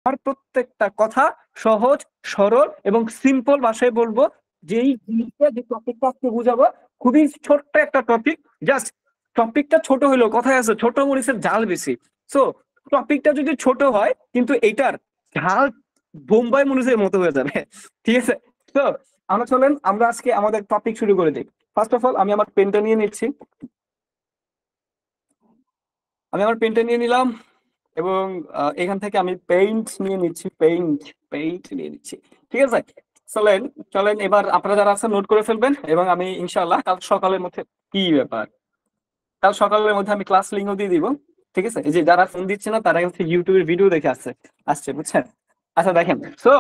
আমার প্রত্যেকটা কথা সহজ সরল এবং সিম্পল ভাষায় বলবো। যেই জিনিসটা যে টপিকটা আজকে বুঝাবো খুবই ছোট্ট একটা টপিক। জাস্ট টপিকটা ছোট হইলো, কথায় আছে ছোট মরিচের ঝাল বেশি। সো টপিকটা যদি ছোট হয় কিন্তু এইটার ঝাল বোম্বাই মরিচের মতো হয়ে যাবে। ঠিক আছে? তো আমরা চলেন আমরা আজকে আমাদের টপিক শুরু করে দিই। ফার্স্ট অফ অল আমি আমার পেনটা নিয়ে নিচ্ছি। আমি আমার পেনটা নিয়ে নিলাম এবং এখান থেকে আমি পেইন্ট নিয়ে নিচ্ছি। পেইন্ট নিয়ে নিচ্ছি। ঠিক আছে? চলেন চলেন এবার আপনারা যারা আছেন নোট করে ফেলবেন এবং আমি ইনশাআল্লাহ কাল সকালের মধ্যে কি ব্যাপার কাল সকালের মধ্যে আমি ক্লাস লিঙ্কও দিয়ে দিব। ঠিক আছে? এই যে যারা ফোন দিচ্ছে না তারা হচ্ছে ইউটিউবের ভিডিও দেখে আসছে আসছে বুঝছেন? আচ্ছা দেখেন, তো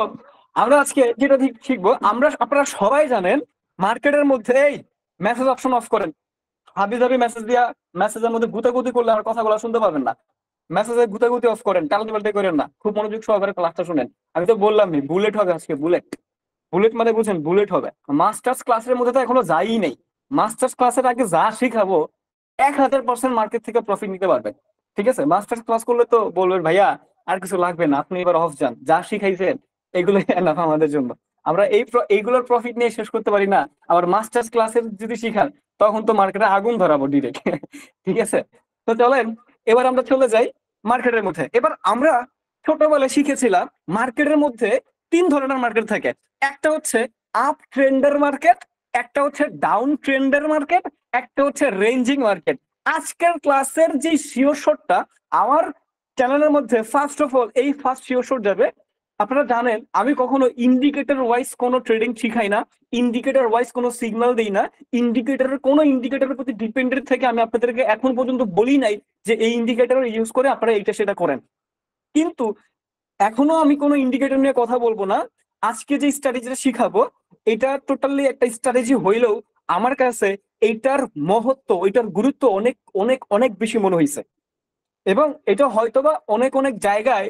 আমরা আজকে যেটা শিখবো, আমরা আপনারা সবাই জানেন মার্কেটের মধ্যে এই মেসেজ অপশন অফ করেন। হাবি জাবি মেসেজ দিয়া মেসেজের মধ্যে গুতাগুতি করলে আমার কথাগুলো শুনতে পাবেন না। মেসেজে গুতাগুতি অফ করেন, টালতে পাল্টে করেন না, খুব মনোযোগ সহকারে ক্লাসটা শুনেন। আমি তো বললামই বুলেট হবে আজকে, বুলেট। বুলেট মানে বুঝেন, বুলেট হবে। মাস্টার্স ক্লাসের মধ্যে তো এখনো যাই নেই। মাস্টার্স ক্লাসের আগে যা শিখাবো 1000% মার্কেট থেকে প্রফিট নিতে পারবেন। ঠিক আছে? মাস্টার্স ক্লাস করলে তো বলবেন ভাইয়া আর কিছু লাগবে না, আপনি এবার অফ যান, যা শিখাইছেন এগুলো এনাফ আমাদের জন্য। আমরা এইগুলোর প্রফিট নিয়ে শেষ করতে পারি না। আবার মাস্টার্স ক্লাসের যদি শিখান তখন তো মার্কেটে আগুন ধরাবো ডিরেক্ট। ঠিক আছে? তো চলেন এবার আমরা চলে যাই মার্কেটের মধ্যে। এবার আমরা ছোটবেলায় শিখেছিলাম মার্কেটের মধ্যে 3 ধরনের মার্কেট থাকে। একটা হচ্ছে আপ ট্রেন্ডের মার্কেট, একটা হচ্ছে ডাউন ট্রেন্ডের মার্কেট, একটা হচ্ছে রেঞ্জিং মার্কেট। আজকের ক্লাসের যে শিওর শটটা আমার চ্যানেলের মধ্যে ফার্স্ট অফ অল এই ফার্স্ট শিওর শট যাবে। আপনারা জানেন আমি কখনো ইন্ডিকেটর ওয়াইজ কোনো ট্রেডিং শিখাই না, ইন্ডিকেটর ওয়াইজ কোনো সিগন্যাল দিই না, ইন্ডিকেটরের প্রতি ডিপেন্ডেন্ট থেকে আমি আপনাদেরকে এখন পর্যন্ত বলি নাই যে এই ইন্ডিকেটর ইউজ করে আপনারা এটা সেটা করেন। কিন্তু এখনো আমি কোনো ইন্ডিকেটর নিয়ে কথা বলবো না। আজকে যে স্ট্র্যাটেজিটা শিখাবো এটা টোটালি একটা স্ট্র্যাটেজি হইলেও আমার কাছে এইটার মহত্ব, এটার গুরুত্ব অনেক অনেক অনেক বেশি মনে হয়েছে। এবং এটা হয়তোবা অনেক অনেক জায়গায়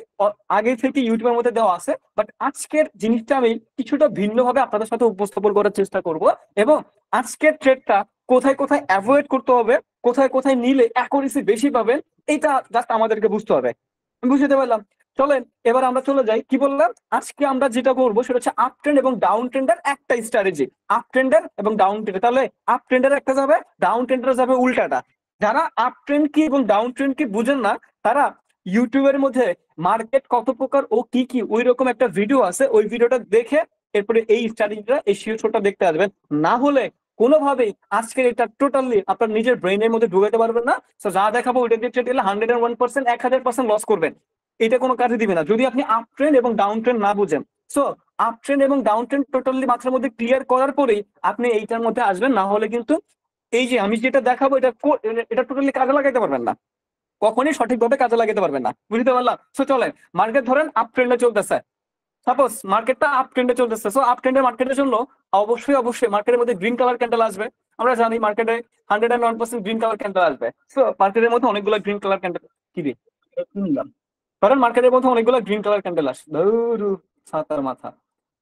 আগে থেকে ইউটিউবের মধ্যে দেওয়া আছে, বাট আজকের জিনিসটা আমি কিছুটা ভিন্নভাবে আপনাদের সাথে উপস্থাপন করার চেষ্টা করব। এবং আজকের ট্রেডটা কোথায় কোথায় অ্যাভয়েড করতে হবে, কোথায় কোথায় নিলে অ্যাকুরেসি বেশি পাবেন, এটা জাস্ট আমাদেরকে বুঝতে হবে। আমি বুঝতে পারলাম। চলেন এবার আমরা চলে যাই। কি বললাম, আজকে আমরা যেটা করবো সেটা হচ্ছে আপ ট্রেন্ড এবং ডাউন ট্রেন্ডের একটা স্ট্র্যাটেজি। আপ ট্রেন্ডের এবং ডাউন ট্রেন্ডের, তাহলে আপ ট্রেন্ডের একটা যাবে, ডাউন ট্রেন্ডের যাবে উল্টাটা। যারা আপ ট্রেন্ড কি এবং ডাউন ট্রেন্ড কি বুঝেন না তারা ইউটিউবের মধ্যে মার্কেট কত প্রকার ও কি কি ওই রকম একটা ভিডিও আছে, ওই ভিডিওটা দেখে এরপরে এই স্টাডিটা এই শিওরটা দেখতে আসবেন। না হলে কোনোভাবেই আজকে এটা টোটালি আপনার নিজের ব্রেনের মধ্যে ঢুকাতে পারবেন না। তো যা দেখাবো ওইটা দিয়ে ট্রেড দিলে 101%, 1000% লস করবেন। এটা কোনো কাজে দিবে না যদি আপনি আপ ট্রেন্ড এবং ডাউন ট্রেন্ড না বুঝেন। সো আপ ট্রেন্ড এবং ডাউন ট্রেন্ড টোটালি মাথার মধ্যে ক্লিয়ার করার পরেই আপনি এইটার মধ্যে আসবেন। না হলে কিন্তু এই যে আমি যেটা দেখাবো এটা টোটালি কাজে লাগাইতে পারবেন না, কখনই সঠিকভাবে কাজে লাগাতে পারবেন না। বুঝতে পারলাম? সো চলেন, মার্কেট ধরেন আপ ট্রেন্ডে চলতেছে। সাপোজ মার্কেটটা আপ ট্রেন্ডে চলতেছে, সো আপ ট্রেন্ডের মার্কেটের জন্য অবশ্যই অবশ্যই মার্কেটের মধ্যে গ্রিন কালার ক্যান্ডেল আসবে। আমরা জানি মার্কেটে 101% গ্রিন কালার ক্যান্ডেল আসবে। সো মার্কেটের মধ্যে অনেকগুলো গ্রিন কালার ক্যান্ডেল কি রে শুনলাম, ধরেন মার্কেটের মধ্যে অনেকগুলো গ্রিন কালার ক্যান্ডেল আসে। ধরু ছাতার মাথা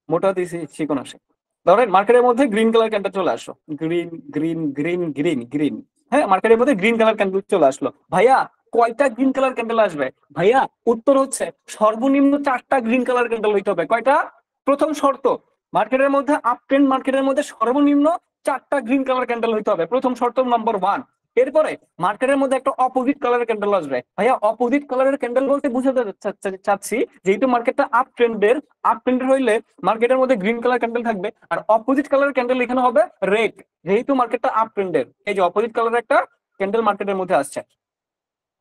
মোটা দিছি চিকন আসে। ধরেন মার্কেটের মধ্যে গ্রিন কালার ক্যান্ডেল চলে আসলো, green green green green green. হ্যাঁ, মার্কেটের মধ্যে গ্রিন কালার ক্যান্ডেল চলে আসলো। ভাইয়া কয়টা গ্রিন কালার ক্যান্ডেল আসবে? ভাইয়া উত্তর হচ্ছে সর্বনিম্ন 4টা গ্রিন কালার ক্যান্ডেল হইতে হবে। কয়টা? প্রথম শর্ত, মার্কেটের মধ্যে আপ ট্রেন্ড মার্কেটের মধ্যে সর্বনিম্ন 4টা গ্রিন কালার ক্যান্ডেল হইতে হবে, প্রথম শর্ত নাম্বার 1। এরপরে মার্কেটের মধ্যে একটা অপোজিট কালারের ক্যান্ডেল আসবে। ভাইয়া অপোজিট কালারের ক্যান্ডেল বলতে বুঝাতে চাচ্ছি যেহেতু মার্কেটটা আপ ট্রেন্ডের হইলে মার্কেটের মধ্যে গ্রিন কালার ক্যান্ডেল থাকবে আর অপোজিট কালারের ক্যান্ডেল এখানে হবে রেড। যেহেতু মার্কেটটা আপ ট্রেন্ডের, এই যে অপোজিট কালারের একটা ক্যান্ডেল মার্কেটের মধ্যে আসছে।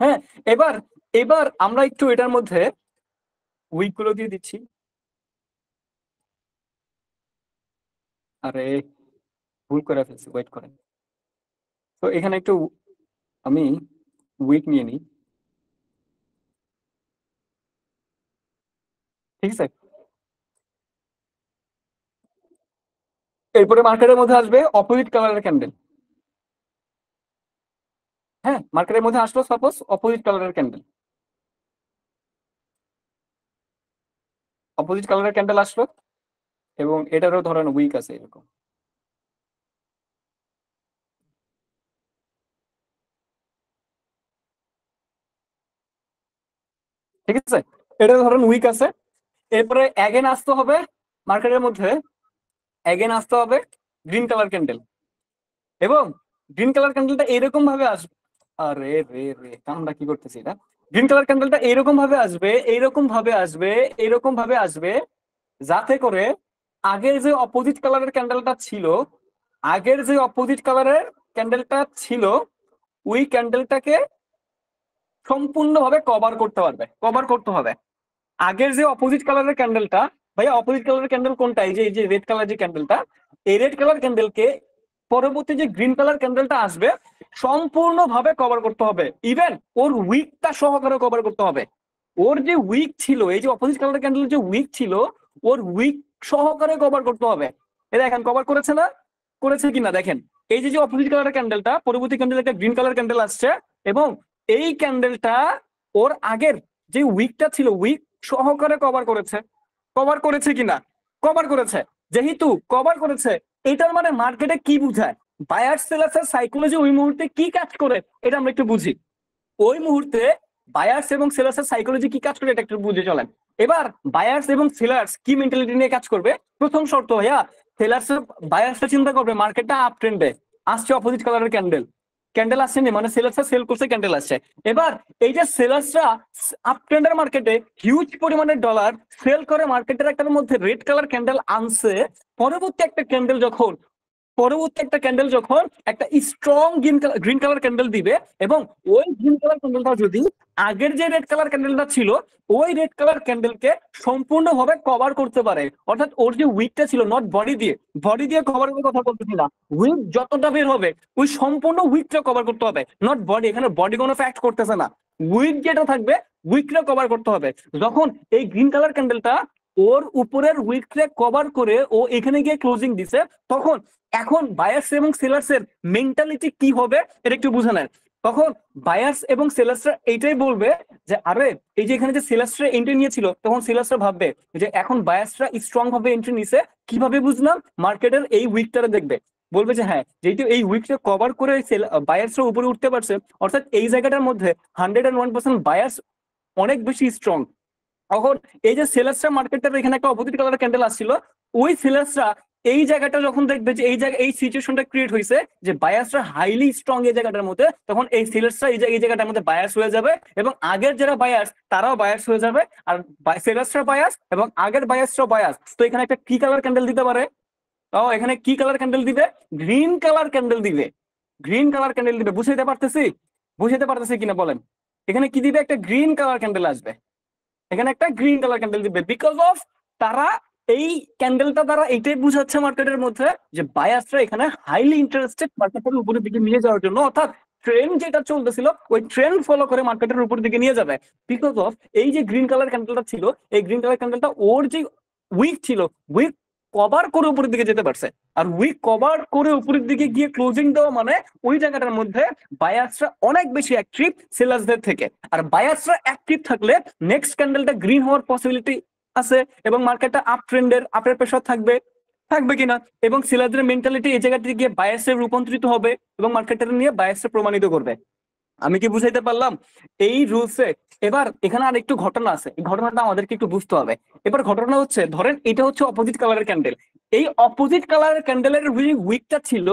হ্যাঁ, এবার এবার আমরা একটু এটার মধ্যে উইক গুলো দিয়ে দিচ্ছি। আরে ভুল করে ফেলছি, ওয়েট করেন। তো এখানে একটু আমি উইক নিয়ে নিই। ঠিক আছে? এরপরে মার্কেটের মধ্যে আসবে অপোজিট কালারের ক্যান্ডেল। হ্যাঁ, মার্কেটের মধ্যে আসলো সাপোজ অপোজিট কালারের ক্যান্ডেল, অপোজিট কালারের ক্যান্ডেল আসলো এবং এটারও ধরেন উইক আছে এরকম। ঠিক আছে? এটা ধরেন উইক আছে এরপরে অ্যাগেন আসতে হবে মার্কেটের মধ্যে, অ্যাগেন আসতে হবে গ্রিন কালার ক্যান্ডেল, এবং গ্রিন কালার ক্যান্ডেলটা এরকম ভাবে আসবে, আরে রে রে আমরা কি করতেছি এটা, গ্রিন কালার ক্যান্ডেলটা এইরকম ভাবে আসবে, এইরকম ভাবে আসবে, এইরকম ভাবে আসবে, যাতে করে আগের যে অপোজিট কালারের ক্যান্ডেলটা ছিল, আগের যে অপোজিট কালারের ক্যান্ডেলটা ছিল, ওই ক্যান্ডেলটাকে সম্পূর্ণভাবে কভার করতে পারবে, কভার করতে হবে। আগের যে অপোজিট কালারের ক্যান্ডেলটা, ভাইয়া অপোজিট কালারের ক্যান্ডেল কোনটা, এই যে রেড কালার যে ক্যান্ডেলটা, এই রেড কালার ক্যান্ডেলকে পরবর্তী যে গ্রিন কালার ক্যান্ডেলটা আসবে সম্পূর্ণভাবে কভার করতে হবে, ইভেন ওর উইকটা সহকারে কভার করতে হবে। ওর যে উইক ছিল, এই যে অপোজিট কালার ক্যান্ডেল যে উইক ছিল, ওর উইক সহকারে কভার করতে হবে। এ দেখেন কভার করেছে না, করেছে কিনা দেখেন। এই যে অপোজিট কালারের ক্যান্ডেলটা, পরবর্তী ক্যান্ডেল একটা গ্রিন কালার ক্যান্ডেল আসছে, এবং এই ক্যান্ডেলটা ওর আগের যে উইকটা ছিল উইক সহকারে কভার করেছে। কভার করেছে কিনা, কভার করেছে। যেহেতু কভার করেছে, এটার মানে মার্কেটে কি বুঝায়, বায়ার সেলার্সের সাইকোলজি ওই মুহূর্তে কি কাজ করে এটা আমরা একটু বুঝি। ওই মুহূর্তে বায়ার্স এবং সেলার্সের সাইকোলজি কি কাজ করে এটা একটু বুঝে চলেন। এবার বায়ার্স এবং সেলার্স কি মেন্টালিটি নিয়ে কাজ করবে, প্রথম শর্ত ভাইয়া, সেলার্স বায়ার্সরা চিন্তা করবে মার্কেটটা আপ ট্রেন্ডে আসছে, অপোজিট কালারের ক্যান্ডেল, ক্যান্ডেল আসছেনি মানে সেলার্সরা সেল করছে, ক্যান্ডেল আসছে। এবার এই যে সেলার্সরা আপ ট্রেন্ডের মার্কেটে হিউজ পরিমাণের ডলার সেল করে মার্কেটের একটার মধ্যে রেড কালার ক্যান্ডেল আনছে, পরবর্তী একটা ক্যান্ডেল যখন, পরবর্তী একটা ক্যান্ডেল যখন একটা স্ট্রং গ্রিন কালার ক্যান্ডেল দিবে, এবং ওই গ্রিন কালার ক্যান্ডেলটা যদি আগের যে রেড কালার ক্যান্ডেলটা ছিল ওই রেড কালার ক্যান্ডেলকে সম্পূর্ণভাবে কভার করতে পারে, অর্থাৎ ওর যে উইকটা ছিল, নট বডি দিয়ে, বডি দিয়ে কভারের কথা বলতেছি না, উইক যতটা বের হবে ওই সম্পূর্ণ উইকটা কভার করতে হবে, নট বডি, এখানে বডি কোনো ফ্যাক্ট করতেছে না, উইক যেটা থাকবে উইকটা কভার করতে হবে। যখন এই গ্রিন কালার ক্যান্ডেলটা ওর উপরের উইকটা কভার করে ও এখানে গিয়ে ক্লোজিং দিছে, তখন এখন বায়ার্স এবং সেলার্সের মেন্টালিটি কি হবে এটা একটু বুঝে নেন। তখন বায়ার্স এবং সেলার্সরা এইটাই বলবে যে আরে এই যে এখানে যে সেলার্সরা এন্ট্রি নিয়েছিল, তখন সেলার্সরা ভাববে যে এখন বায়ার্সরা স্ট্রং ভাবে এন্ট্রি নিছে, কিভাবে বুঝলাম, মার্কেটের এই উইকটারে দেখবে, বলবে যে হ্যাঁ যেহেতু এই উইকটা কভার করে বায়ার্সরা উপরে উঠতে পারছে, অর্থাৎ এই জায়গাটার মধ্যে 101% বায়ার্স অনেক বেশি স্ট্রং। তখন এই যে সেলার্সরা মার্কেটের এখানে একটা অপোজিট কালার ক্যান্ডেল আসছিল, ওই সেলার্সরা এই জায়গাটা যখন দেখবে যে এই জায়গা এই সিচুয়েশনটা ক্রিয়েট হয়েছে যে বায়াসরা হাইলি স্ট্রং এই জায়গাটার মধ্যে, তখন এই সেলার্সরা এই জায়গাটার মধ্যে বায়াস হয়ে যাবে, এবং আগের যারা বায়াস তারাও বায়াস হয়ে যাবে, আর সেলার্সরা বায়াস এবং আগের বায়াসরা বায়াস। তো এখানে একটা কি কালার ক্যান্ডেল দিতে পারে, তাও এখানে কি কালার ক্যান্ডেল দিবে, গ্রিন কালার ক্যান্ডেল দিবে, গ্রিন কালার ক্যান্ডেল দিবে। বুঝাইতে পারতেছি, বুঝাইতে পারতেছি কিনা বলেন। এখানে কি দিবে, একটা গ্রিন কালার ক্যান্ডেল আসবে, এখানে একটা গ্রিন কালার ক্যান্ডেল দিবে, বিকজ অফ তারা এই ক্যান্ডেলটা দ্বারা এইটাই বুঝাচ্ছে মার্কেটের মধ্যে যে বায়াসরা এখানে হাইলি ইন্টারেস্টেড মার্কেটের উপরের দিকে নিয়ে যাওয়ার জন্য, অর্থাৎ ট্রেন্ড যেটা চলতেছিল ওই ট্রেন্ড ফলো করে মার্কেটের উপর দিকে নিয়ে যাবে, বিকজ অফ এই যে গ্রিন কালার ক্যান্ডেলটা ছিল, এই গ্রিন কালার ক্যান্ডেলটা ওর যে উইক ছিল, উইক কভার করে উপরের দিকে যেতে পারছে, আর উইক কভার করে উপরের দিকে গিয়ে ক্লোজিং দেওয়া মানে ওই জায়গাটার মধ্যে বায়াসরা অনেক বেশি অ্যাক্টিভ সেলার্সদের থেকে, আর বায়াসরা অ্যাক্টিভ থাকলে নেক্সট ক্যান্ডেলটা গ্রিন হওয়ার পসিবিলিটি আছে, এবং মার্কেটটা আপ ট্রেন্ডের আপের প্রেশার থাকবে, থাকবে কিনা, এবং সেলারদের মেন্টালিটি এই জায়গাটিতে গিয়ে বায়াসে রূপান্তরিত হবে এবং মার্কেটের নিয়ে বায়াসে প্রমাণিত করবে। আমি কি বুঝাইতে পারলাম এই রুলসে? এবার এখানে আর একটু ঘটনা আছে, এই ঘটনাটা আমাদেরকে একটু বুঝতে হবে। এবার ঘটনা হচ্ছে, ধরেন এটা হচ্ছে অপোজিট কালারের ক্যান্ডেল, এই অপোজিট কালারের ক্যান্ডেলের উইকটা ছিল,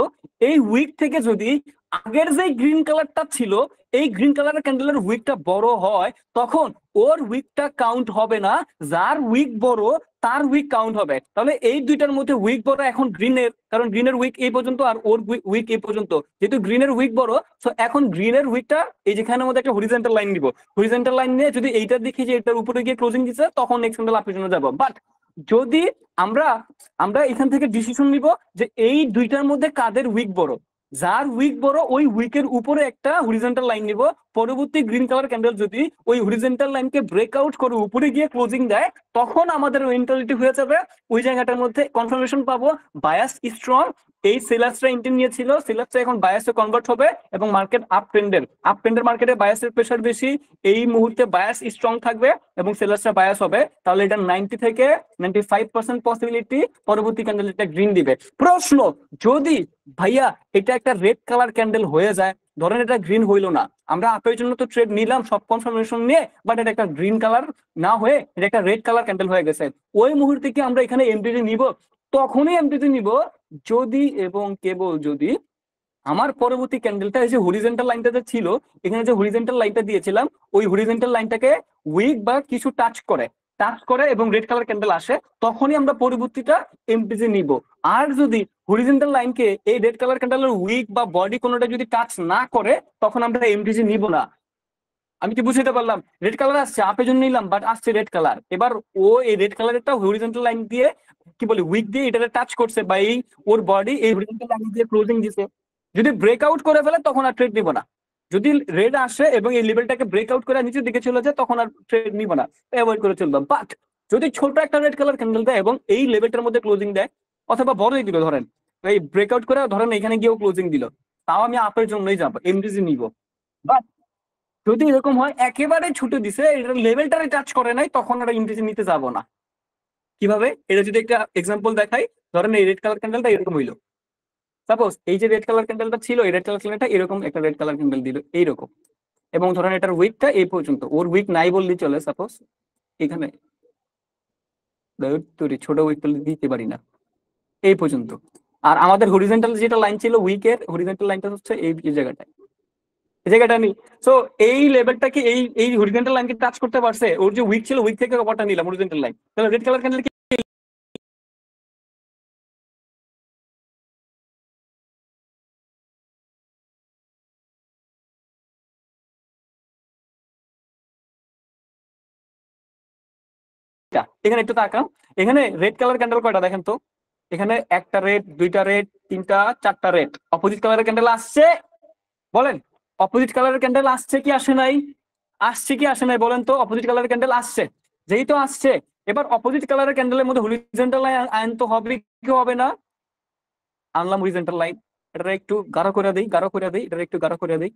এই উইক থেকে যদি আগের যে গ্রিন কালারটা ছিল এই গ্রিন কালারের ক্যান্ডেলের উইকটা বড় হয়, তখন ওর উইকটা কাউন্ট হবে না, যার উইক বড় তার উইক কাউন্ট হবে। তাহলে এই দুইটার মধ্যে উইক বড় এখন গ্রিনের, কারণ গ্রিনের উইক এই পর্যন্ত আর ওর উইক এই পর্যন্ত, যেহেতু গ্রিনের উইক বড়, তো এখন গ্রিনের উইকটা এই যেখানের মধ্যে একটা হরিজেন্টাল লাইন দিব, হরিজেন্টাল লাইন নিয়ে যদি এইটা দেখি যে এটার উপরে গিয়ে ক্লোজিং দিচ্ছে, তখন নেক্সট ক্যান্ডেল আপের জন্য যাবো। বাট যদি আমরা আমরা এখান থেকে ডিসিশন নিব যে এই দুইটার মধ্যে কাদের উইক বড়, যার উইক বড় ওই উইকের উপরে একটা হরিজেন্টাল লাইন নিব, পরবর্তী গ্রিন কালার ক্যান্ডেল যদি ওই হরিজেন্টাল লাইনকে ব্রেকআউট করে উপরে গিয়ে ক্লোজিং দেয়, তখন আমাদের মেন্টালিটি হয়ে যাবে ওই জায়গাটার মধ্যে কনফার্মেশন পাবো বায়াস স্ট্রং, এই সেলার্সরা এন্ট্রি নিয়েছিল, সেলার্সরা এখন বায়াসে কনভার্ট হবে এবং মার্কেট আপ ট্রেন্ডের মার্কেটে বায়াসের প্রেশার বেশি, এই মুহূর্তে বায়াস স্ট্রং থাকবে এবং সেলার্সরা বায়াস হবে। তাহলে এটা 90 থেকে 95% পসিবিলিটি পরবর্তী ক্যান্ডেল এটা গ্রিন দিবে। প্রশ্ন, যদি ভাইয়া এটা একটা রেড কালার ক্যান্ডেল হয়ে যায়, ধরেন এটা গ্রিন হইলো না, আমরা আপের জন্য তো ট্রেড নিলাম সব কনফার্মেশন নিয়ে, বাট এটা একটা গ্রিন কালার না হয়ে এটা একটা রেড কালার ক্যান্ডেল হয়ে গেছে, ওই মুহূর্তে কি আমরা এখানে এমটিজি নিব? তখনই এমটিজি নিব যদি এবং কেবল যদি আমার পরবর্তী ক্যান্ডেলটা এই যে হরিজেন্টাল লাইনটা যে ছিল, এখানে যে হরিজেন্টাল লাইনটা দিয়েছিলাম, ওই হরিজেন্টাল লাইনটাকে উইক বা কিছু টাচ করে এবং রেড কালার ক্যান্ডেল আসে, তখনই আমরা পরবর্তীটা এমটিজি নিব। আর যদি হরিজেন্টাল লাইনকে এই রেড কালার ক্যান্ডেলের উইক বা বডি কোনোটা যদি টাচ না করে, তখন আমরা এমটিজি নিব না। আমি কি বুঝতে পারলাম? রেড কালার আসছে, আপের জন্য নিলাম, বাট আসছে রেড কালার, এবার ও এই রেড কালারটা হরিজেন্টাল লাইন দিয়ে কি বলে উইক দিয়ে এটাতে টাচ করছে, বা এই ওর বডি এই হরিজেন্টাল লাইন দিয়ে ক্লোজিং দিছে, যদি ব্রেকআউট করে ফেলে তখন আর ট্রেড নিব না। যদি রেড আসে এবং এই লেভেলটাকে ব্রেকআউট করে নিচের দিকে চলে যায়, তখন আর ট্রেড নিব না, অ্যাভয়েড করে চলবে। বাট যদি ছোট একটা রেড কালার ক্যান্ডেল দেয় এবং এই লেভেলটার মধ্যে ক্লোজিং দেয়, অথবা বড়ই দিল, ধরেন এই ব্রেকআউট করে ধরেন এখানে গিয়েও ক্লোজিং দিল, তাও আমি আপের জন্যই যাবো, এমডিজি নিব। বাট যদি এরকম হয় একেবারে ছুটে দিছে, এটা লেভেলটারে টাচ করে নাই, তখন আর এমটিজি নিতে যাব না। কিভাবে? এটা যদি একটা এক্সাম্পল দেখাই, ধরেন এই রেড কালার ক্যান্ডেলটা এরকম হইলো, সাপোজ এই যে রেড কালার ক্যান্ডেলটা ছিল, এই রেড কালার ক্যান্ডেলটা এরকম একটা রেড কালার ক্যান্ডেল দিল এইরকম, এবং ধরেন এটার উইকটা এই পর্যন্ত, ওর উইক নাই বললেই চলে, সাপোজ এখানে ছোট উইক দিতে পারি না, এই পর্যন্ত। আর আমাদের হরিজেন্টাল যেটা লাইন ছিল, উইকের হরিজেন্টাল লাইনটা হচ্ছে এই জায়গাটায়, এই জায়গাটা নেই। সো এই লেভেলটাকে এই এই হরিজেন্টাল লাইনকে টাচ করতে পারছে, ওর যে উইক ছিল উইক থেকে কভারটা নিলাম হরিজেন্টাল লাইন, তাহলে রেড কালার ক্যান্ডেল এখানে একটু তাকাও, এখানে রেড কালার ক্যান্ডেল কয়টা দেখেন তো, এখানে একটা রেড, দুইটা রেড, তিনটা, চারটা রেড, অপোজিট কালারের ক্যান্ডেল আসছে, বলেন অপোজিট কালারের ক্যান্ডেল আসছে কি আসে নাই? আসছে কি আসে নাই বলেন তো? অপোজিট কালারের ক্যান্ডেল আসছে, যেহেতু আসছে, এবার অপোজিট কালারের ক্যান্ডেলের মধ্যে হরিজন্টাল লাইন আনতে হবে কি হবে না? আনলাম হরিজন্টাল লাইন, এটা একটু গাঢ় করে দিই, এটা একটু গাঢ় করে দিই,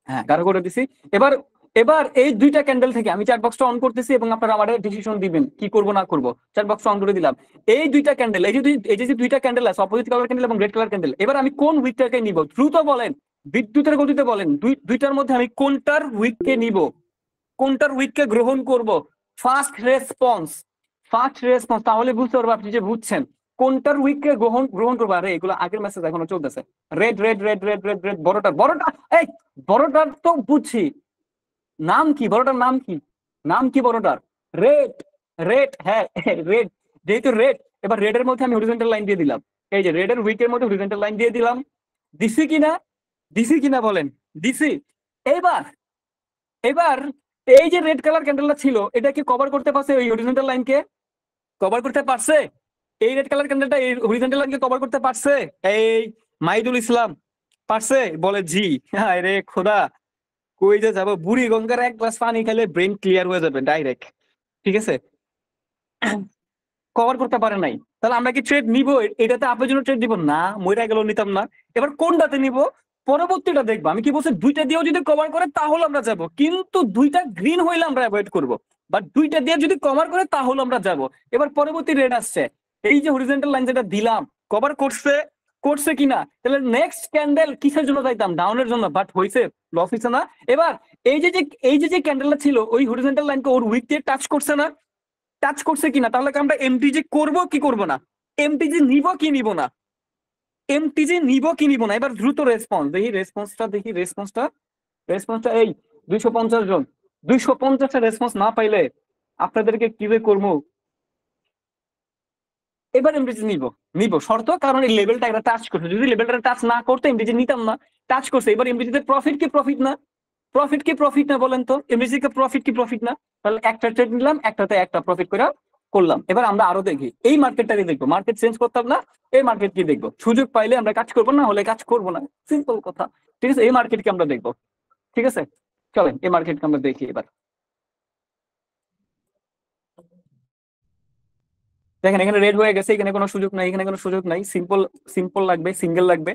হ্যাঁ গাঢ় করে দিছি। এবার এবার এই দুইটা ক্যান্ডেল থেকে আমি চ্যাট বক্সটা অন করতেছি এবং আপনারা আমাদের ডিসিশন দিবেন কি করব না করব। চ্যাট বক্স অন করে দিলাম। এই দুইটা ক্যান্ডেল, এই যে দুইটা ক্যান্ডেল আছে, অপোজিট কালার ক্যান্ডেল এবং রেড কালার ক্যান্ডেল, এবার আমি কোন উইকটাকে নিব? দ্রুত বলেন, বিদ্যুতের গতিতে বলেন, দুইটার মধ্যে আমি কোনটার উইককে নিব, কোনটার উইককে গ্রহণ করব? ফার্স্ট রেসপন্স, তাহলে বুঝতে পারবো আপনি যে বুঝছেন কোনটার উইককে গ্রহণ গ্রহণ করবো। আরে এগুলো আগের মেসেজ এখনো চলতেছে, red red red red red red, বড়টা এই বড়টার তো বুঝছি, নাম কি বড়টার? নাম কি? নাম কি বড়টার? রেড, রেড, হ্যাঁ রেড, যেহেতু রেড, এবার রেড এর মধ্যে আমি হরিজন্টাল লাইন দিয়ে দিলাম, এই যে রেড এর উইকের মধ্যে হরিজন্টাল লাইন দিয়ে দিলাম। দিছি কিনা? দিছি কিনা বলেন? দিছি। এবার এবার এই যে রেড কালার ক্যান্ডেলটা ছিল, এটা কি কভার করতে পারছে ওই হরিজন্টাল লাইনকে? কভার করতে পারছে? এই রেড কালার ক্যান্ডেলটা এই হরিজন্টাল লাইনকে কভার করতে পারছে? এই মাইদুল ইসলাম পারছে? বলে জি। হ্যাঁ রে খোদা, কই যে যাবো, বুড়ি গঙ্গার এক গ্লাস পানি খেলে ব্রেন ক্লিয়ার হয়ে যাবে ডাইরেক্ট। ঠিক আছে, কভার করতে পারে নাই, তাহলে আমরা কি ট্রেড নিব? এটাতে আপনার জন্য ট্রেড দিব না, মইরা গেল নিতাম না। এবার কোনটাতে নিব? পরবর্তীটা দেখবো। আমি কি বলছি, দুইটা দিয়েও যদি কভার করে তাহলে আমরা যাব, কিন্তু দুইটা গ্রিন হইলে আমরা অ্যাভয়েড করবো, বাট দুইটা দিয়ে যদি কভার করে তাহলে আমরা যাব। এবার পরবর্তী রেড আসছে, এই যে হরিজন্টাল লাইন যেটা দিলাম, কভার করছে, করছে কিনা? তাহলে নেক্সট ক্যান্ডেল কিসের জন্য যাইতাম? ডাউনের জন্য, বাট হয়েছে লস না। এবার এই যে ক্যান্ডেলটা ছিল ওই হরিজন্টাল লাইনকে ওর উইক দিয়ে টাচ করছে না? টাচ করছে কিনা? তাহলে আমরা এমটিজি করব কি করব না? এমটিজি নিব কি নিব না? এমটিজি নিব কি নিব না? এবার দ্রুত রেসপন্স দেখি, রেসপন্সটা এই 250 জন, 250টা রেসপন্স না পাইলে আপনাদেরকে কি যে করবো। এবার এমডিজি নিব শর্ত, কারণ এই লেভেলটা একটা টাচ করছে, যদি লেভেলটা টাচ না করতো এমডিজি নিতাম না। টাচ করছে, এবার এমডিজিতে প্রফিট কি প্রফিট না? প্রফিট না বলেন তো? এমডিজি কে প্রফিট কি প্রফিট না? তাহলে একটা ট্রেড নিলাম, একটাতে একটা প্রফিট করে করলাম। এবার আমরা আরো দেখি, এই মার্কেটটাকে দেখবো, মার্কেট চেঞ্জ করতাম না, এই মার্কেট কি দেখবো, সুযোগ পাইলে আমরা কাজ করবো, না হলে কাজ করবো না, সিম্পল কথা। ঠিক আছে, এই মার্কেটকে আমরা দেখবো। ঠিক আছে, চলেন এই মার্কেটকে আমরা দেখি এবার। দেখেন এখানে রেড হয়ে গেছে, এখানে কোনো সুযোগ নাই, এখানে কোনো সুযোগ নাই, সিম্পল সিম্পল লাগবে, সিঙ্গেল লাগবে,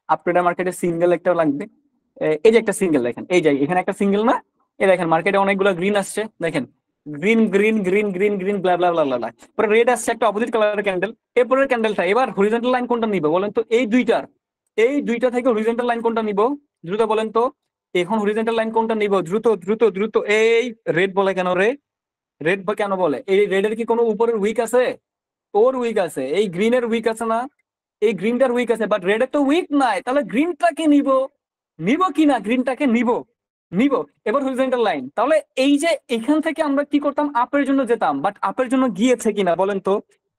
আপট্রেডার মার্কেটে সিঙ্গেল একটা লাগবে। এই যে একটা সিঙ্গেল দেখেন, এই যে এখানে একটা সিঙ্গেল না, এই দেখেন মার্কেটে অনেকগুলো গ্রিন আসছে, দেখেন green green green green green blah blah blah blah, পরে রেড আসছে একটা অপোজিট কালারের ক্যান্ডেল, এরপরের ক্যান্ডেলটা। এবার হরিজন্টাল লাইন কোনটা নিব বলেন তো? এই দুইটা থেকে হরিজন্টাল লাইন কোনটা নিব? দ্রুত বলেন তো এখন হরিজন্টাল লাইন কোনটা নিব, দ্রুত দ্রুত দ্রুত। এই রেড বলে কেন রে? রেড বা কেন বলে? এই রেডের কি কোনো উপরের উইক আছে? ওর উইক আছে। এই গ্রিনের উইক আছে না? এই গ্রিনটার উইক আছে, বাট রেডের তো উইক নাই। তাহলে গ্রিনটাকে নিব, নিব কি না? গ্রিনটাকে নিব, নিব। এবার হরিজন্টাল লাইন, তাহলে এই যে এখান থেকে আমরা কি করতাম, আপের জন্য যেতাম, বাট আপের জন্য গিয়েছে কিনা বলেন তো,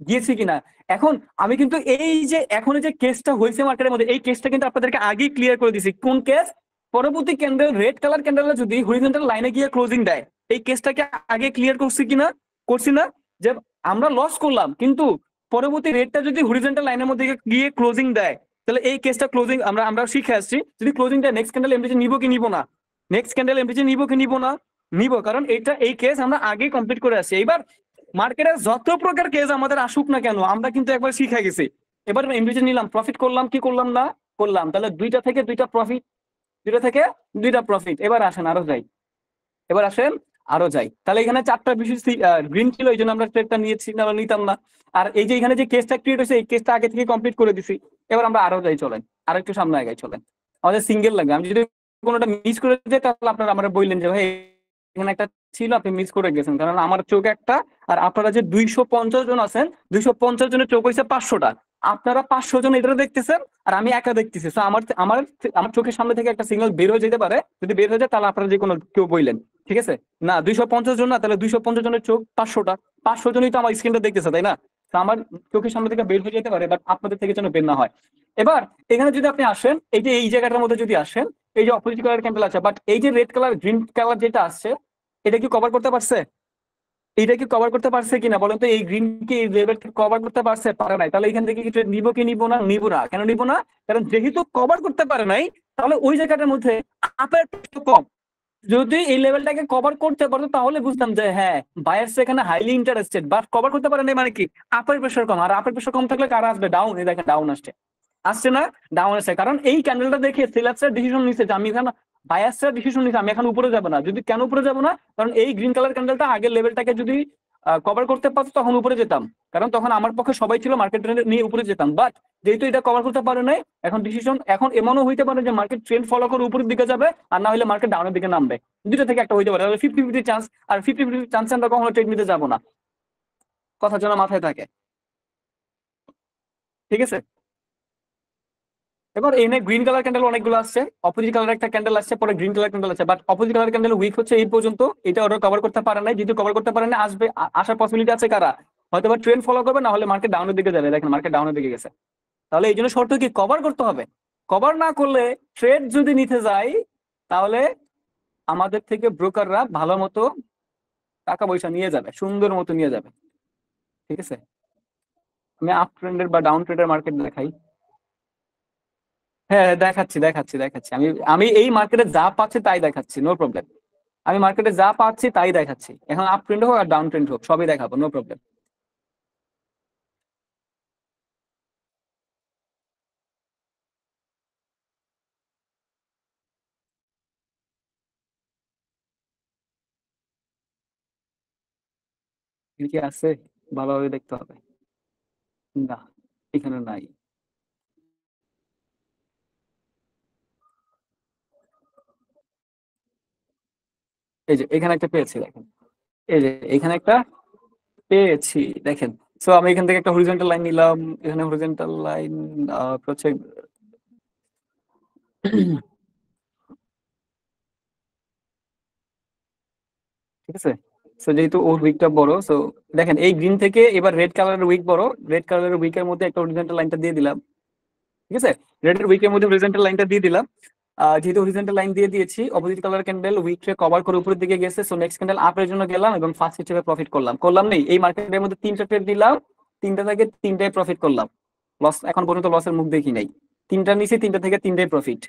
গিয়েছে কিনা? এখন আমি কিন্তু এই যে এখন যে কেসটা হয়েছে মার্কেটের মধ্যে, এই কেসটা কিন্তু আপনাদেরকে আগেই ক্লিয়ার করে দিছি। কোন কেস? পরবর্তী ক্যান্ডেল, রেড কালার ক্যান্ডেল যদি হরিজন্টাল লাইনে গিয়ে ক্লোজিং দেয়, এই কেসটাকে আগে ক্লিয়ার করছি কিনা? করছি না? যে আমরা লস করলাম, কিন্তু পরবর্তী রেটটা যদি হরিজন্টাল লাইনের মধ্যে গিয়ে ক্লোজিং দেয়, তাহলে এই কেসটা ক্লোজিং আমরা আমরা শিখে আসছি। যদি ক্লোজিং দেয়, নেক্সট ক্যান্ডেল এমটিজি নিব কি নিব না? নেক্সট ক্যান্ডেল এমটিজি নিব কি নিব না? নিব, কারণ এটা এই কেস আমরা আগে কমপ্লিট করে আসছি। এবার মার্কেটে যত প্রকার কেস আমাদের আসুক না কেন, আমরা কিন্তু একবার শিখে গেছি। এবার এমটিজি নিলাম, প্রফিট করলাম কি করলাম না? করলাম। তাহলে দুইটা থেকে দুইটা প্রফিট, দুইটা থেকে দুইটা প্রফিট। এবার আসেন আরো যাই, এবার আসেন আরো যাই। তাহলে এখানে চারটা বিশেষ গ্রিন ছিল, এই জন্য আমরা ট্রেডটা নিয়েছি, না নিতাম না। আর এই যে এখানে যে কেসটা ক্রিয়েট হয়েছে, এই কেসটা আগে থেকে কমপ্লিট করে দিছি। এবার আমরা আরো যাই, চলেন আরো একটু সামনে আগাই, চলেন। আমাদের সিঙ্গেল লাগবে। আমি যদি কোনোটা মিস করে যাই, তাহলে আপনারা আমরা বললেন যে ভাই এখানে একটা ছিল, আপনি মিস করে গেছেন। কারণ আমার চোখ একটা, আর আপনারা যে 250 জন আছেন, 250 জনের চোখ হয়েছে 500টা। আপনারা 500 জন এটা দেখতেছেন, আর আমি একা দেখতেছি। তো আমার আমার আমার চোখের সামনে থেকে একটা সিগন্যাল বের হয়ে যেতে পারে। যদি বের হয়ে যায়, তাহলে আপনারা যে কোনো কেউ বললেন, ঠিক আছে? না 250 জন না, তাহলে 250 জনের চোখ 500টা। 500 জনই তো আমার স্ক্রিনটা দেখতেছে, তাই না? তো আমার চোখের সামনে থেকে বের হয়ে যেতে পারে, বাট আপনাদের থেকে যেন বের না হয়। এবার এখানে যদি আপনি আসেন, এই যে এই জায়গাটার মধ্যে যদি আসেন, এই যে অপোজিট কালার ক্যান্ডেল আছে, বাট এই যে রেড কালার গ্রিন কালার যেটা আসছে, এটা কি কভার করতে পারছে? এটা কি কভার করতে পারছে কিনা বলেন তো? এই গ্রিন কি এই লেভেল কভার করতে পারছে? পারে নাই। তাহলে এখান থেকে কি trade নিবো কি নিবো না? নিবো না। কেন নিবো না? কারণ যেহেতু কভার করতে পারে নাই, তাহলে ওই জায়গাটার মধ্যে আপের কম। যদি এই লেভেলটাকে কভার করতে পারতো, তাহলে বুঝতাম যে হ্যাঁ, বায়ার্স এখানে হাইলি ইন্টারেস্টেড। বাট কভার করতে পারে নাই মানে কি? আপের প্রেশার কম। আর আপের প্রেশার কম থাকলে কারা আসবে? ডাউন। এই দেখেন ডাউন আসছে, আসছে না? ডাউন আসছে, কারণ এই ক্যান্ডেলটা দেখে সেলার্সরা ডিসিশন নিচ্ছে যে আমি এখানে, বায়ার্সরা ডিসিশন নিচ্ছে আমি এখন উপরে যাবো না। যদি কেন উপরে যাবো না? কারণ এই গ্রিন কালার ক্যান্ডেলটা আগের লেভেলটাকে যদি কভার করতে পারতো, তখন উপরে যেতাম। কারণ তখন আমার পক্ষে সবাই ছিল, মার্কেট ট্রেন্ড নিয়ে উপরে যেতাম। বাট যেহেতু এটা কভার করতে পারে নাই, এখন ডিসিশন, এখন এমনও হইতে পারে যে মার্কেট ট্রেন্ড ফলো করে উপরের দিকে যাবে, আর না হলে মার্কেট ডাউনের দিকে নামবে। দুটো থেকে একটা হইতে পারে। তাহলে 50-50 চান্স। আর 50-50 চান্সে আমরা কখনো ট্রেড নিতে যাবো না। কথা যেন মাথায় থাকে, ঠিক আছে? এবার এনে গ্রিন কালার ক্যান্ডেল অনেকগুলো আসছে, অপোজিট কালার একটা ক্যান্ডেল আসছে, পরে গ্রিন কালার ক্যান্ডেল আছে। But opposite colour candle weak হচ্ছে এই পর্যন্ত। এটা ওরা কভার করতে পারে নাই। যদি কভার করতে পারে না, আসবে, আসার পসিবিলিটি আছে কারা? হয়তো বা ট্রেন্ড ফলো করবে, না হলে মার্কেট ডাউনের দিকে যাবে। দেখেন মার্কেট ডাউনের দিকে গেছে। তাহলে এই জন্য শর্ত কি? কভার করতে হবে। কভার না করলে ট্রেড যদি নিতে যাই, তাহলে আমাদের থেকে ব্রোকাররা ভালো মতো টাকা পয়সা নিয়ে যাবে, সুন্দর মতো নিয়ে যাবে, ঠিক আছে? আমি আপ ট্রেন্ডের বা ডাউন ট্রেন্ডের মার্কেট দেখাই। হ্যাঁ হ্যাঁ, দেখাচ্ছি দেখাচ্ছি দেখাচ্ছি। আমি আমি এই মার্কেটে যা পাচ্ছি তাই দেখাচ্ছি, নো প্রবলেম। আমি মার্কেটে যা পাচ্ছি তাই দেখাচ্ছি। এখন আপ ট্রেন্ড হোক আর ডাউন ট্রেন্ড হোক, সবই দেখাবো, নো প্রবলেম। কি আছে? ভালোভাবে দেখতে হবে। না, এখানে নাই। এই যে এখানে একটা পেয়েছি, দেখেন। এই যে এখানে একটা পেয়েছি, দেখেন। সো আমি এখান থেকে একটা হরিজন্টাল লাইন নিলাম। এখানে হরিজন্টাল লাইন হচ্ছে, ঠিক আছে? সো যেহেতু ওর উইকটা বড়, সো দেখেন এই গ্রিন থেকে এবার রেড কালারের উইক বড়। রেড কালারের উইকের মধ্যে একটা হরিজন্টাল লাইনটা দিয়ে দিলাম, ঠিক আছে? রেডের উইকের মধ্যে হরিজন্টাল লাইনটা দিয়ে দিলাম। যেহেতু হরিজন্টাল লাইন দিয়ে দিয়েছি, অপোজিট কালার ক্যান্ডেল উইককে কভার করে উপরের দিকে গেছে। সো নেক্সট ক্যান্ডেল আপের জন্য গেলাম এবং ফার্স্ট হিসেবে প্রফিট করলাম। করলাম নেই, এই মার্কেটের মধ্যে তিনটা ট্রেড দিলাম, তিনটা থেকে তিনটায় প্রফিট করলাম। লস এখন পর্যন্ত লসের মুখ দেখি নাই। তিনটা নিচে, তিনটা থেকে তিনটায় প্রফিট,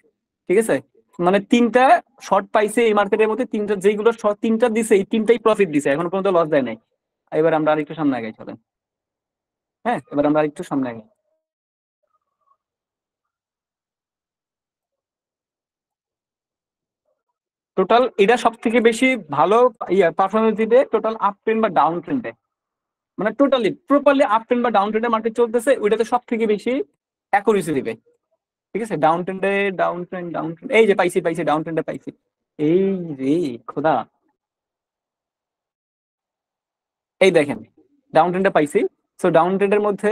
ঠিক আছে? মানে তিনটা শর্ট পাইছে এই মার্কেটের মধ্যে। তিনটা যেগুলো শর্ট তিনটা দিছে, এই তিনটাই প্রফিট দিছে, এখন পর্যন্ত লস দেয় নাই। এবার আমরা আরেকটু সামনে আগাই, চলেন। হ্যাঁ, এবার আমরা আরেকটু সামনে আগাই। টোটাল এটা সব থেকে বেশি ভালো পারফরমেন্স দিবে টোটাল আপ ট্রেন্ড বা ডাউন ট্রেন্ডে। মানে টোটালি প্রপারলি আপ ট্রেন্ড বা ডাউন ট্রেন্ডের মার্কেট চলতেছে, ওইটাতে সব থেকে বেশি অ্যাকুরেসি দিবে। ঠিক আছে, ডাউন ট্রেন্ডে, ডাউন ট্রেন্ড, এই যে পাইছি পাইছি, ডাউন ট্রেন্ডে পাইছি। এই রে খোদা, এই দেখেন ডাউন ট্রেন্ডে পাইছি। সো ডাউন ট্রেন্ডের মধ্যে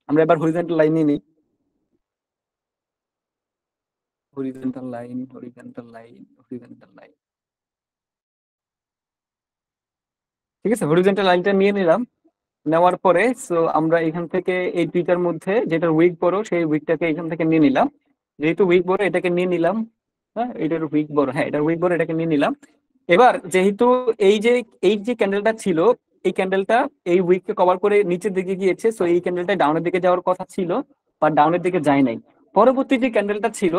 আমরা এবার হরিজন্টাল লাইন নিয়ে নিই। Horizontal line, horizontal line, horizontal line, ঠিক আছে, হরিজন্টাল লাইনটা নিয়ে নিলাম। নেওয়ার পরে সো আমরা এখান থেকে এই দুইটার মধ্যে যেটা উইক বড় সেই উইকটাকে এখান থেকে নিয়ে নিলাম। যেহেতু উইক বড় এটাকে নিয়ে নিলাম। হ্যাঁ, এটার উইক বড়, হ্যাঁ এটার উইক বড়, এটাকে নিয়ে নিলাম। এবার যেহেতু এই যে এই যে ক্যান্ডেলটা ছিল, এই ক্যান্ডেলটা এই উইককে কভার করে নিচের দিকে গিয়েছে, সো এই ক্যান্ডেলটা ডাউনের দিকে যাওয়ার কথা ছিল, বা ডাউনের দিকে যায় নাই। পরবর্তী যে ক্যান্ডেলটা ছিল,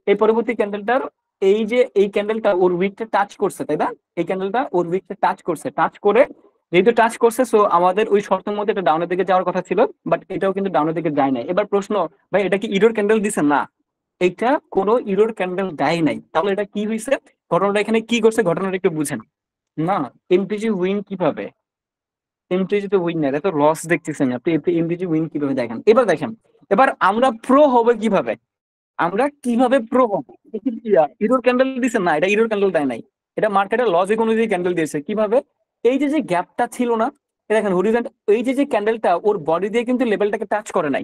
এই পরবর্তী ক্যান্ডেলটার এই যে এই ক্যান্ডেলটা ওর উইকটা টাচ করছে, তাই না? এই ক্যান্ডেলটা ওর উইকটা টাচ করছে, টাচ করে যেহেতু টাচ করছে, সো আমাদের ওই শর্তের মধ্যে এটা ডাউনের দিকে যাওয়ার কথা ছিল, বাট এটাও কিন্তু ডাউনের দিকে যায় নাই। এবার প্রশ্ন, ভাই এটা কি ইরোর ক্যান্ডেল দিছে? না, এটা কোনো ইরোর ক্যান্ডেল দেয় নাই। তাহলে এটা কি হয়েছে? ঘটনাটা এখানে কি করছে, ঘটনাটা একটু বুঝেন। না, এমটিজি উইন কিভাবে? এমটিজি তো উইন না, এটা তো লস দেখতেছেন আপনি। এমটিজি উইন কিভাবে দেখেন? এবার দেখেন, এবার আমরা প্রো হবে কিভাবে? আমরা কিভাবে প্রো হবো? ইরোর ক্যান্ডেল দিছে? না, এটা ইরোর ক্যান্ডেল দেয় নাই। এটা মার্কেটের লজিক অনুযায়ী ক্যান্ডেল দিয়েছে। কিভাবে? এই যে যে গ্যাপটা ছিল না, এই দেখেন হরিজন্ট, এই যে যে ক্যান্ডেলটা ওর বডি দিয়ে কিন্তু লেভেলটাকে টাচ করে নাই।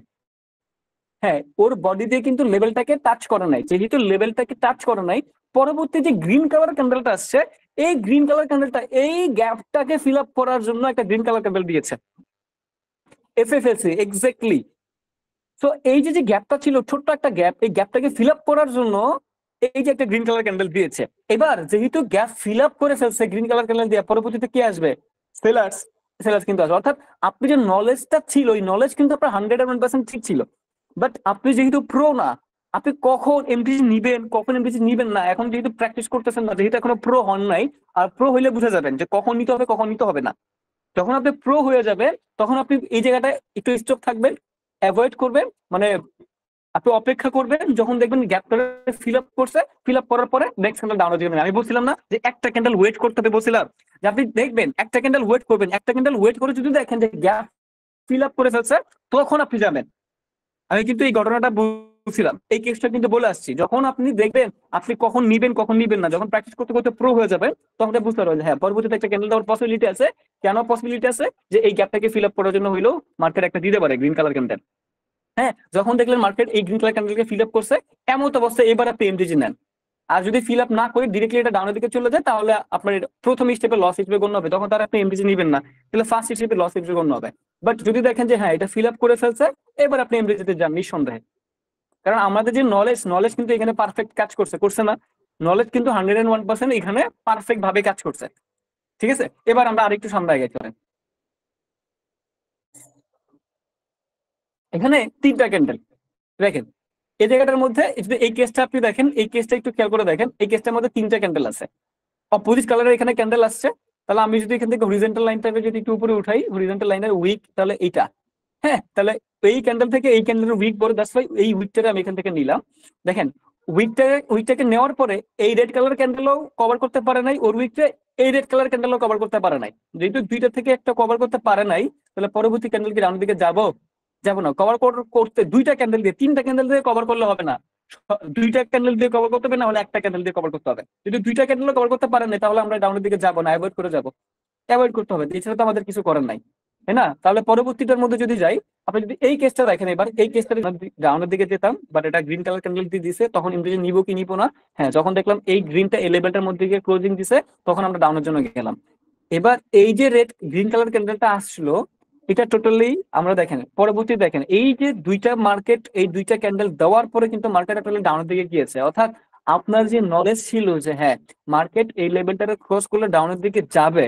হ্যাঁ, ওর বডি দিয়ে কিন্তু লেভেলটাকে টাচ করে নাই। যেহেতু লেভেলটাকে টাচ করে নাই, পরবর্তী যে গ্রিন কালার ক্যান্ডেলটা আসছে, এই গ্রিন কালার ক্যান্ডেলটা এই গ্যাপটাকে ফিল আপ করার জন্য একটা গ্রিন কালার ক্যান্ডেল দিয়েছে, এফএফএসি এক্স্যাক্টলি। তো এই যে যে গ্যাপটা ছিল, ছোট্ট একটা গ্যাপ, এই গ্যাপটাকে ফিল আপ করার জন্য এই যে একটা গ্রিন কালার ক্যান্ডেল দিয়েছে। এবার যেহেতু গ্যাপ ফিল আপ করে ফেলছে গ্রিন কালার ক্যান্ডেল দিয়ে, পরবর্তীতে কি আসবে? সেলার্স। সেলার্স কিন্তু আসবে। অর্থাৎ আপনি যে নলেজটা ছিল, ওই নলেজ কিন্তু আপনার 101% ঠিক ছিল, বাট আপনি যেহেতু প্রো না, আপনি কখন এমটিসি নিবেন কখন এমটিসি নিবেন না, এখন যেহেতু প্র্যাকটিস করতেছেন না, যেহেতু এখনো প্রো হন নাই। আর প্রো হইলে বুঝে যাবেন যে কখন নিতে হবে কখন নিতে হবে না। যখন আপনি প্রো হয়ে যাবেন, তখন আপনি এই জায়গাটায় একটু স্টপ থাকবেন, অ্যাভয়েড করবেন, মানে আপনি অপেক্ষা করবেন, যখন দেখবেন গ্যাপটা ফিল আপ করছে, ফিল আপ করার পরে নেক্সট ক্যান্ডেল ডাউনে যাবেন। আমি বলছিলাম না যে একটা ক্যান্ডেল ওয়েট করতে হবে? বলছিলাম যে আপনি দেখবেন একটা ক্যান্ডেল ওয়েট করবেন, একটা ক্যান্ডেল ওয়েট করে যদি দেখেন যে গ্যাপ ফিল আপ করে ফেলছে, তখন আপনি যাবেন। আমি কিন্তু এই ঘটনাটা বলছিলাম, এই কেসটা কিন্তু বলে আসছি। যখন আপনি দেখবেন আপনি কখন নিবেন কখন নিবেন না, যখন প্র্যাকটিস করতে করতে প্রো হয়ে যাবে, তখন আপনি বুঝতে পারবেন যে হ্যাঁ পরবর্তীতে একটা ক্যান্ডেল দেওয়ার পসিবিলিটি আছে। কেন পসিবিলিটি আছে? যে এই গ্যাপটাকে ফিল আপ করার জন্য হইলো মার্কেট একটা দিতে পারে গ্রিন কালার ক্যান্ডেল। হ্যাঁ, যখন দেখলেন মার্কেট এই গ্রিন কালার ক্যান্ডেলকে ফিল আপ করছে, এমন অবস্থায় এবার আপনি এমটিজি নেন। আর যদি ফিল আপ না করে ডিরেক্টলি এটা ডাউনের দিকে চলে যায়, তাহলে আপনার প্রথম স্টেপে লস হিসেবে গণ্য হবে, তখন তার আপনি এমটিজি নিবেন না, তাহলে ফার্স্ট স্টেপে লস হিসেবে গণ্য হবে। বাট যদি দেখেন যে হ্যাঁ এটা ফিল আপ করে ফেলছে, এবার আপনি এমটিজিতে যান নিঃসন্দেহে। কারণ আমাদের যে নলেজ, নলেজ কিন্তু এখানে পারফেক্ট কাজ করছে, করছে না? নলেজ কিন্তু 101% এখানে পারফেক্ট ভাবে কাজ করছে। ঠিক আছে, এবার আমরা আরেকটু সামনে আগে চলেন। এখানে তিনটা ক্যান্ডেল দেখেন, এই জায়গাটার মধ্যে যদি এই কেসটা আপনি দেখেন, এই কেসটা একটু খেয়াল করে দেখেন, এই কেসটার মধ্যে তিনটা ক্যান্ডেল আছে, অপোজিট কালারের এখানে ক্যান্ডেল আসছে। তাহলে আমি যদি এখান থেকে হরিজন্টাল লাইনটাকে যদি একটু উপরে উঠাই, হরিজন্টাল লাইনের উইক তাহলে এইটা। হ্যাঁ, তাহলে এই ক্যান্ডেল থেকে এই ক্যান্ডেলের উইক বড়, দ্যাটস ওয়াই এই উইকটাকে আমি এখান থেকে নিলাম। দেখেন উইকটাকে নেওয়ার পরে এই রেড কালার ক্যান্ডেলও কভার করতে পারে নাই, ওর উইকটা এই রেড কালার ক্যান্ডেলও কভার করতে পারে নাই। যেহেতু দুইটা থেকে একটা কভার করতে পারে নাই, তাহলে পরবর্তী ক্যান্ডেল কি ডাউনের দিকে যাবো? যাবো না। কভার করতে দুইটা ক্যান্ডেল দিয়ে, তিনটা ক্যান্ডেল দিয়ে কভার করলে হবে না, দুইটা ক্যান্ডেল দিয়ে কভার করতে হবে, না হলে একটা ক্যান্ডেল দিয়ে কভার করতে হবে। যদি দুইটা ক্যান্ডেল কভার করতে পারেন না, তাহলে আমরা ডাউনের দিকে যাবো না, অ্যাভয়েড করে যাবো, অ্যাভয়েড করতে হবে, এছাড়া তো আমাদের কিছু করার নাই, তাই না? তাহলে পরবর্তীটার মধ্যে যদি যাই, আপনি যদি এই কেসটা দেখেন, এবার এই কেসটা ডাউনের দিকে যেতাম, বাট এটা গ্রিন কালার ক্যান্ডেল দিয়ে দিছে, তখন ইমপ্রেশন নিবো কি নিবো না? হ্যাঁ, যখন দেখলাম এই গ্রিনটা এই লেভেলটার মধ্যে গিয়ে ক্লোজিং দিছে, তখন আমরা ডাউনের জন্য গেলাম। এবার এই যে রেড গ্রিন কালার ক্যান্ডেলটা আসলো, এটা টোটালি আমরা দেখেন পরবর্তী দেখেন এই যে দুইটা মার্কেট, এই দুইটা ক্যান্ডেল দেওয়ার পরে কিন্তু মার্কেট টোটালি ডাউনের দিকে গিয়েছে। অর্থাৎ আপনার যে নলেজ ছিল যে হ্যাঁ মার্কেট এই লেভেলটাকে ক্রস করলে ডাউনের দিকে যাবে,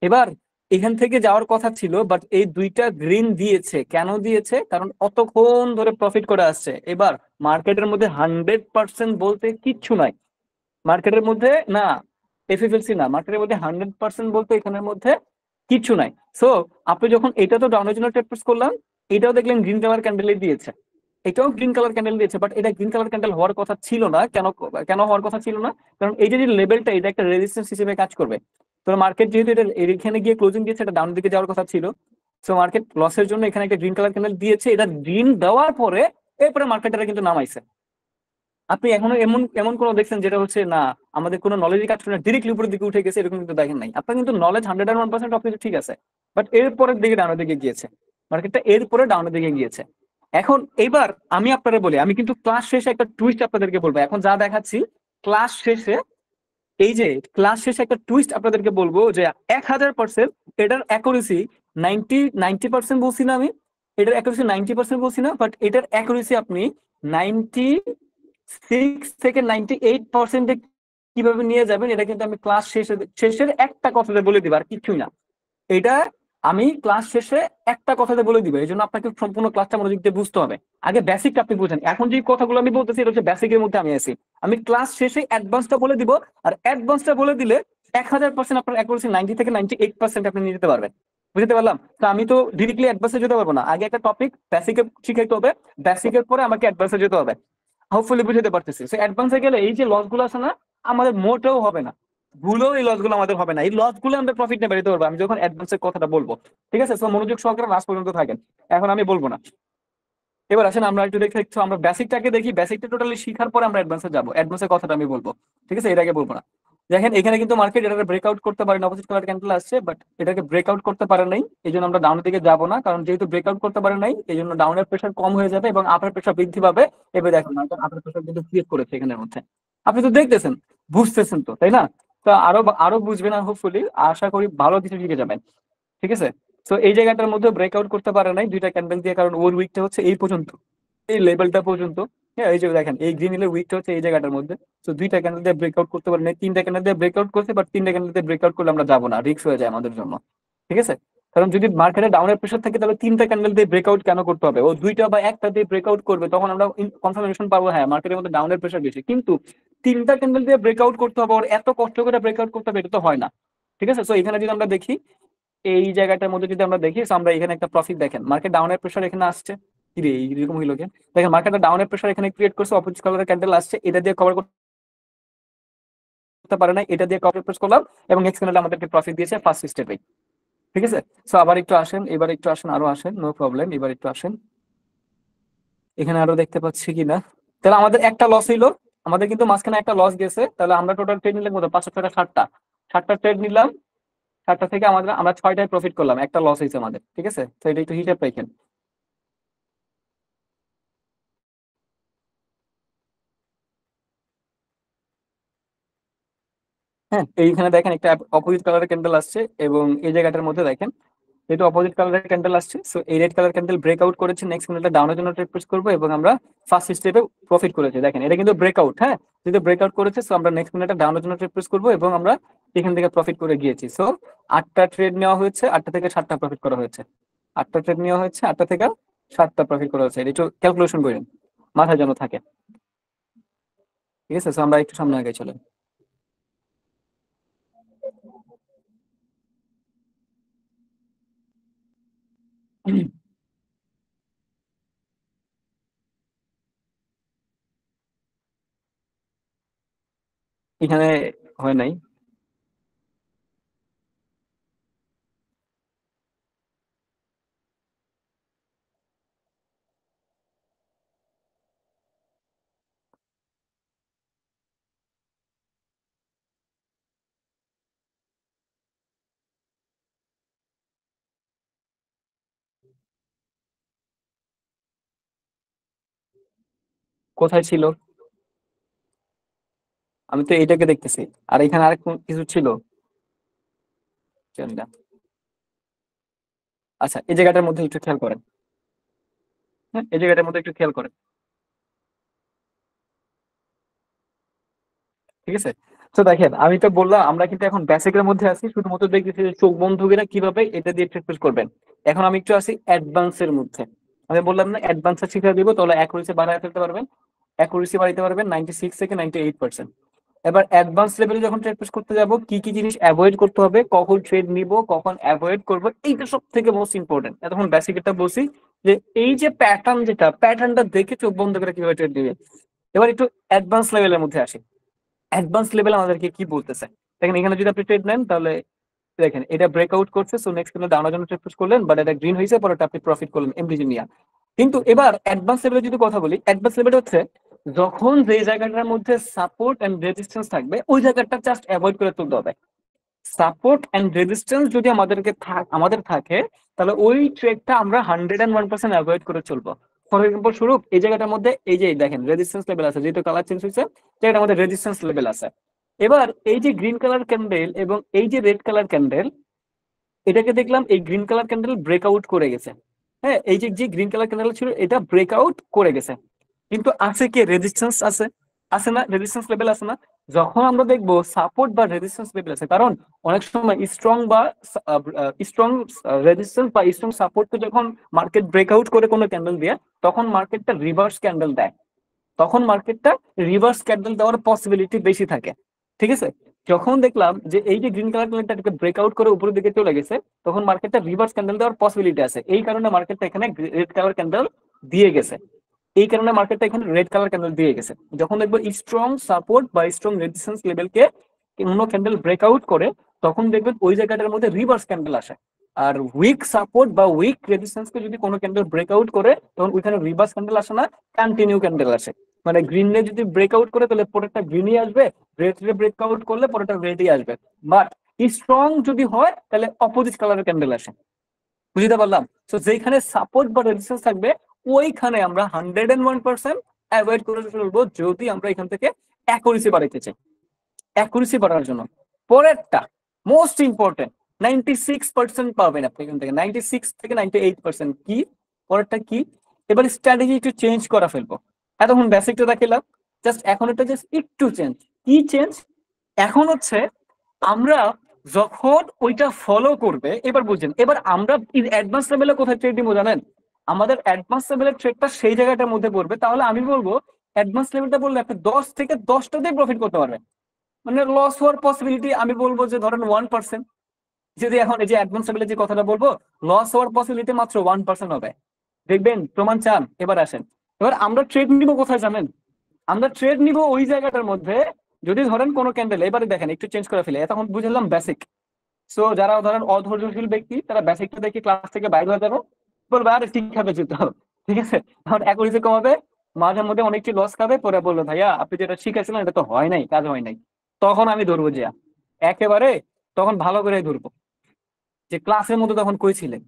এবার এখান থেকে যাওয়ার কথা ছিল, বাট এই দুইটা গ্রিন দিয়েছে। কেন দিয়েছে? কারণ অতক্ষণ ধরে প্রফিট করে আসছে। এবার মার্কেটের মধ্যে 100% বলতে কিচ্ছু নাই মার্কেটের মধ্যে, না এফএফএলসি না, মার্কেটের মধ্যে 100% বলতে এখানের মধ্যে কিচ্ছু নাই। সো আপনি যখন এটা তো ডাউনের জন্য ট্রেড করলাম, এটাও দেখলেন গ্রিন কালার ক্যান্ডেল দিয়েছে, এটাও গ্রিন কালার ক্যান্ডেল দিয়েছে, বাট এটা গ্রিন কালার ক্যান্ডেল হওয়ার কথা ছিল না। কেন? কেন হওয়ার কথা ছিল না? কারণ এই যে লেভেলটা, এটা একটা রেজিস্ট্যান্স হিসেবে কাজ করবে। তো মার্কেট যেহেতু এটা এখানে গিয়ে ক্লোজিং দিয়েছে, এটা ডাউন দিকে যাওয়ার কথা ছিল। সো মার্কেট লসের জন্য এখানে একটা গ্রিন কালার ক্যান্ডেল দিয়েছে। এটা গ্রিন দেওয়ার পরে এরপরে মার্কেটটা কিন্তু নামাইছে। আপনি এখনো এমন এমন কোনো দেখছেন যেটা হচ্ছে না আমাদের কোনো নলেজই কাজ করে না, ডিরেক্টলি উপরের দিকে উঠে গেছে, এরকম কিন্তু দেখেন নাই। আপনার কিন্তু নলেজ 101% অফ কিছু ঠিক আছে, বাট এরপরের দিকে ডাউনের দিকে গিয়েছে মার্কেটটা, এরপরে ডাউনের দিকে গিয়েছে। এখন এইবার আমি আপনারা বলি, আমি কিন্তু ক্লাস শেষে একটা টুইস্ট আপনাদেরকে বলবো, এখন যা দেখাচ্ছি ক্লাস শেষে, এই যে ক্লাস শেষে একটা টুইস্ট আপনাদেরকে বলবো যে 1000%, এটার অ্যাকুরেসি 90% বলছি না আমি, এটার অ্যাকুরেসি 90% বলছি না, বাট এটার অ্যাকুরেসি আপনি 96 থেকে 98% কিভাবে নিয়ে যাবেন, এটা কিন্তু আমি ক্লাস শেষের একটা কথাতে বলে দিব, আর কিছুই না। এটা আমি ক্লাস শেষে একটা কথাতে বলে দিব, এই জন্য আপনাকে সম্পূর্ণ ক্লাসটা মনোযোগ দিয়ে বুঝতে হবে। আগে বেসিকটা আপনি বুঝেন, এখন যে কথাগুলো আমি বলতেছি এটা হচ্ছে বেসিকের মধ্যে আমি আছি। আমি ক্লাস শেষে অ্যাডভান্সটা বলে দিব, আর অ্যাডভান্সটা বলে দিলে 1000% আপনার অ্যাকুরেসি 90 থেকে 98% আপনি নিয়ে যেতে পারবেন। বুঝতে পারলাম? তো আমি তো ডিরেক্টলি অ্যাডভান্সে যেতে পারবো না, আগে একটা টপিক বেসিকে শিখাইতে হবে, বেসিকের পরে আমাকে অ্যাডভান্সে যেতে হবে। হোপফুলি বুঝতে পারতেছি। সো অ্যাডভান্সে গেলে এই যে লস গুলো আছে না, আমাদের মোটেও হবে না, ভুলেও এই লস গুলো আমাদের হবে না, এই লস গুলো আমরা প্রফিট নিয়ে বেরোতে পারবো আমি যখন অ্যাডভান্সের কথাটা বলবো। ঠিক আছে, সো মনোযোগ সহকারে লাস্ট পর্যন্ত থাকেন, এখন আমি বলবো না। এবার আসেন আমরা একটু দেখে একটু আমরা বেসিকটাকে দেখি, বেসিকটা টোটালি শিখার পরে আমরা অ্যাডভান্সে যাবো, অ্যাডভান্সের কথাটা আমি বলবো। ঠিক আছে, এর আগে বলবো না। দেখেন এখানে কিন্তু মার্কেট এটাকে ব্রেকআউট করতে পারে না, অপোজিট কালার ক্যান্ডেল আসছে, বাট এটাকে ব্রেকআউট করতে পারে নাই, এই জন্য আমরা ডাউনের দিকে যাবো না, কারণ যেহেতু ব্রেকআউট করতে পারে নাই এই জন্য ডাউনের প্রেশার কম হয়ে যাবে এবং আপার প্রেশার বৃদ্ধি পাবে। এবার দেখুন মার্কেট আপার প্রেশার কিন্তু ক্রিয়েট করেছে এখানের মধ্যে, আপনি তো দেখতেছেন, বুঝতেছেন তো, তাই না? তো আরো আরো বুঝবেন, আর হোপফুলি আশা করি ভালো কিছু শিখে যাবেন। ঠিক আছে, তো এই জায়গাটার মধ্যে ব্রেকআউট করতে পারে নাই দুইটা ক্যান্ডেল দিয়ে, কারণ ওর উইকটা হচ্ছে এই পর্যন্ত, এই লেভেলটা পর্যন্ত। হ্যাঁ, এই যে দেখেন এই গ্রিন এর উইকটা হচ্ছে এই জায়গাটার মধ্যে। তো দুইটা ক্যান্ডেল দিয়ে ব্রেকআউট করতে পারে নাই, তিনটা ক্যান্ডেল দিয়ে ব্রেকআউট করছে, বাট তিনটা ক্যান্ডেল দিয়ে ব্রেকআউট করলে আমরা যাবো না, রিস্ক হয়ে যায় আমাদের জন্য। ঠিক আছে, কারণ যদি মার্কেটে ডাউনের প্রেশার থাকে তাহলে তিনটা ক্যান্ডেল দিয়ে ব্রেকআউট কেন করতে হবে, ও দুইটা বা একটা দিয়ে ব্রেকআউট করবে, তখন আমরা কনফার্মেশন পাবো হ্যাঁ মার্কেটের মধ্যে ডাউনের প্রেশার বেশি। কিন্তু তিনটা ক্যান্ডেল দিয়ে ব্রেকআউট করতে হবে, ওর এত কষ্ট করে ব্রেকআউট করতে হবে, এটা তো হয় না। ঠিক আছে, তো এখানে যদি আমরা দেখি, এই জায়গাটার মধ্যে যদি আমরা দেখি, so আমরা এখানে একটা প্রফিট, দেখেন মার্কেট ডাউনের প্রেশার এখানে আসছে, কি রে এইরকম হইলো কেন? দেখেন মার্কেটটা ডাউনের প্রেশার এখানে ক্রিয়েট করছে, অপোজিট কালারের ক্যান্ডেল আসছে, এটা দিয়ে কভার করতে পারে না, এটা দিয়ে কভার প্রেস করলাম, এবং নেক্সট ক্যান্ডেল আমাদেরকে প্রফিট দিয়েছে ফার্স্ট স্টেপে। ঠিক আছে, সো আবার একটু আসেন, এবার একটু আসেন, আরো আসেন, নো প্রবলেম, এবার একটু আসেন, এখানে আরো দেখতে পাচ্ছি কিনা। তাহলে আমাদের একটা লস হইলো, আমাদের কিন্তু মাঝখানে একটা লস গেছে, তাহলে আমরা টোটাল ট্রেড নিলাম কত, 500 টাকা, 60টা, 60টা ট্রেড নিলাম, 60টা থেকে আমাদের আমরা 6টায় প্রফিট করলাম, একটা লস হয়েছে আমাদের। ঠিক আছে, তো এটা একটু হিসাব রাখেন। হ্যাঁ, এইখানে দেখেন একটা অপোজিট কালারের ক্যান্ডেল আসছে, এবং এই জায়গাটার মধ্যে দেখেন যেহেতু অপোজিট কালারের ক্যান্ডেল আসছে, সো এই রেড কালার ক্যান্ডেল ব্রেকআউট করেছে, নেক্সট ক্যান্ডেলটা ডাউনের জন্য ট্রেড প্রেস করবো, এবং আমরা ফার্স্ট স্টেপে প্রফিট করেছি। দেখেন এটা কিন্তু ব্রেকআউট, হ্যাঁ, যেহেতু ব্রেকআউট করেছে, সো আমরা নেক্সট ক্যান্ডেলটা ডাউনের জন্য ট্রেড প্রেস করবো, এবং আমরা এখান থেকে প্রফিট করে গিয়েছি। সো 8টা ট্রেড নেওয়া হয়েছে, 8টা থেকে 7টা প্রফিট করা হয়েছে, 8টা ট্রেড নেওয়া হয়েছে, 8টা থেকে 7টা প্রফিট করা হয়েছে, এটা একটু ক্যালকুলেশন করেন, মাথায় যেন থাকে। ঠিক আছে, সো আমরা একটু সামনে আগে চলেন। এখানে হয় নাই, কোথায় ছিল? আমি তো এইটাকে দেখতেছি, আর এখানে আরেক কিছু ছিল, জানি না। আচ্ছা, এই জায়গাটার মধ্যে একটু খেয়াল করেন, হ্যাঁ এই জায়গাটার মধ্যে একটু খেয়াল করেন। ঠিক আছে, তো দেখেন আমি তো বললাম আমরা কিন্তু এখন বেসিকের মধ্যে আছি, শুধুমাত্র দেখতেছি যে চোখ বন্ধ করে কিভাবে এটা দিয়ে প্র্যাকটিস করবেন। এখন আমি একটু আছি অ্যাডভান্সের মধ্যে, আমি বললাম না অ্যাডভান্সটা শিখে দিব, তাহলে অ্যাকুরেসি বাড়ায় ফেলতে পারবেন, অ্যাকুরেসি বাড়াইতে পারবেন 96 থেকে 98%। এবার অ্যাডভান্স লেভেলে যখন ট্রেড প্রেস করতে যাব, কি কি জিনিস অ্যাভয়েড করতে হবে, কখন ট্রেড নিব, কখন অ্যাভয়েড করবো, এইটা সব থেকে মোস্ট ইম্পর্টেন্ট। এতক্ষণ বেসিকটা বলছি, যে এই যে প্যাটার্ন, যেটা প্যাটার্নটা দেখে চোখ বন্ধ করে কিভাবে ট্রেড দিবে। এবার একটু অ্যাডভান্স লেভেলের মধ্যে আসি, অ্যাডভান্স লেভেল আমাদেরকে কি বলতেছে। দেখেন এখানে যদি আপনি ট্রেড নেন, তাহলে দেখেন এটা ব্রেকআউট করছে, সো নেক্সট কিন্তু ডাউনের জন্য ট্রেড পুশ করলেন, বাট এটা গ্রিন হয়েছে, পরে আপনি প্রফিট করলেন এমডিজি নিয়ে। কিন্তু এবার অ্যাডভান্স লেভেলে যদি কথা বলি, অ্যাডভান্স লেভেল হচ্ছে যখন যে জায়গাটার মধ্যে সাপোর্ট এন্ড রেজিস্ট্যান্স থাকবে ওই জায়গাটা জাস্ট অ্যাভয়েড করে তুলতে হবে। সাপোর্ট এন্ড রেজিস্ট্যান্স যদি আমাদের থাকে, তাহলে ওই ট্রেডটা আমরা 101% অ্যাভয়েড করে চলবো। ফর এক্সাম্পল স্বরূপ এই জায়গাটার মধ্যে এই যে দেখেন রেজিস্ট্যান্স লেভেল আছে, যেহেতু কালার চেঞ্জ হয়েছে জায়গাটার মধ্যে রেজিস্ট্যান্স লেভেল আছে। এবার এই যে গ্রিন কালার ক্যান্ডেল এবং এই যে রেড কালার ক্যান্ডেল, এটাকে দেখলাম এই গ্রিন কালার ক্যান্ডেল ব্রেকআউট করে গেছে। হ্যাঁ, এই যে গ্রিন কালার ক্যান্ডেল ছিল এটা ব্রেকআউট করে গেছে, কিন্তু আছে কি রেজিস্ট্যান্স আছে, আছে না রেজিস্ট্যান্স লেভেল আছে না। যখন আমরা দেখবো সাপোর্ট বা রেজিস্ট্যান্স লেভেল আছে, কারণ অনেক সময় স্ট্রং বা স্ট্রং রেজিস্ট্যান্স বা স্ট্রং সাপোর্টকে যখন মার্কেট ব্রেকআউট করে কোনো ক্যান্ডেল দিয়ে, তখন মার্কেটটা রিভার্স ক্যান্ডেল দেয়, তখন মার্কেটটা রিভার্স ক্যান্ডেল দেওয়ার পসিবিলিটি বেশি থাকে। ঠিক আছে, যখন দেখলাম যে এই যে গ্রিন কালার ক্যান্ডেলটাকে ব্রেকআউট করে উপরের দিকে চলে গেছে, তখন মার্কেটটা রিভার্স ক্যান্ডেল দেওয়ার পসিবিলিটি আছে, এই কারণে মার্কেটটা এখানে রেড কালার ক্যান্ডেল দিয়ে গেছে। এই কারণে মার্কেটটা এখানে রেড কালার ক্যান্ডেল দিয়ে গেছে। যখন দেখবো স্ট্রং সাপোর্ট বা স্ট্রং রেজিস্ট্যান্স লেভেলকে অন্য ক্যান্ডেল ব্রেকআউট করে, তখন দেখবেন ওই জায়গাটার মধ্যে রিভার্স ক্যান্ডেল আসে। আর উইক সাপোর্ট বা উইক রেজিস্ট্যান্স কে যদি কোনো ক্যান্ডেল ব্রেকআউট করে, তখন ওইখানে রিভার্স ক্যান্ডেল আসে না, কন্টিনিউ ক্যান্ডেল আসে। মানে গ্রিন রে যদি ব্রেকআউট করে তাহলে পরেরটা গ্রিনই আসবে, রেড রে ব্রেকআউট করলে পরেরটা রেডই আসবে। বাট স্ট্রং যদি হয় তাহলে অপোজিট কালারের ক্যান্ডেল আসে। বুঝতে পারলাম? তো যেখানে সাপোর্ট বা রেজিস্ট্যান্স থাকবে ওইখানে আমরা 101% অ্যাভয়েড করে চলবো, যদি আমরা এখান থেকে অ্যাকুরেসি বাড়াইতে চাই। অ্যাকুরেসি বাড়ানোর জন্য পরেরটা মোস্ট ইম্পর্টেন্ট, 96% পাবেন আপনি এখান থেকে, 96 থেকে 98%। কি পরেরটা কি? এবার স্ট্র্যাটেজি একটু চেঞ্জ করা ফেলবো। এতক্ষণ বেসিকটা দেখালাম, জাস্ট এখন এটা জাস্ট একটু চেঞ্জ। কি চেঞ্জ? এখন হচ্ছে আমরা যখন ওইটা ফলো করবে, এবার বুঝছেন, এবার আমরা অ্যাডভান্স লেভেলে কোথায় ট্রেড নিবো জানেন? আমাদের অ্যাডভান্স লেভেলের ট্রেডটা সেই জায়গাটার মধ্যে পড়বে। তাহলে আমি বলবো অ্যাডভান্স লেভেলটা বললে আপনি 10 থেকে 10টাতেই প্রফিট করতে পারবেন। মানে লস হওয়ার পসিবিলিটি আমি বলবো যে ধরেন 1%। যদি এখন এই যে অ্যাডভান্স লেভেলে যে কথাটা বলবো, লস হওয়ার পসিবিলিটি মাত্র 1% হবে। দেখবেন প্রমাণ চান? এবার আসেন, এবার আমরা ট্রেড নিব কোথায় জানেন? আমরা ট্রেড নিব ওই জায়গাটার মধ্যে, যদি ধরেন কোনো ক্যান্ডেল, এবারে দেখেন একটু চেঞ্জ করে ফেলে, তখন বুঝলাম বেসিক। সো যারা ধরেন অধৈর্যশীল ব্যক্তি তারা বেসিকটা দেখে ক্লাস থেকে বাইরে হয়ে যাবে, বলবে আরে ঠিকভাবে যেতে হবে। ঠিক আছে, তখন অ্যাকুরেসি কমাবে, মাঝে মধ্যে অনেকটি লস খাবে, পরে বললো ভাইয়া আপনি যেটা শিখেছিলেন এটা তো হয় নাই, কাজ হয় নাই। তখন আমি ধরবো যে একেবারে, তখন ভালো করে ধরবো যে ক্লাসের মধ্যে তখন কই ছিলেন।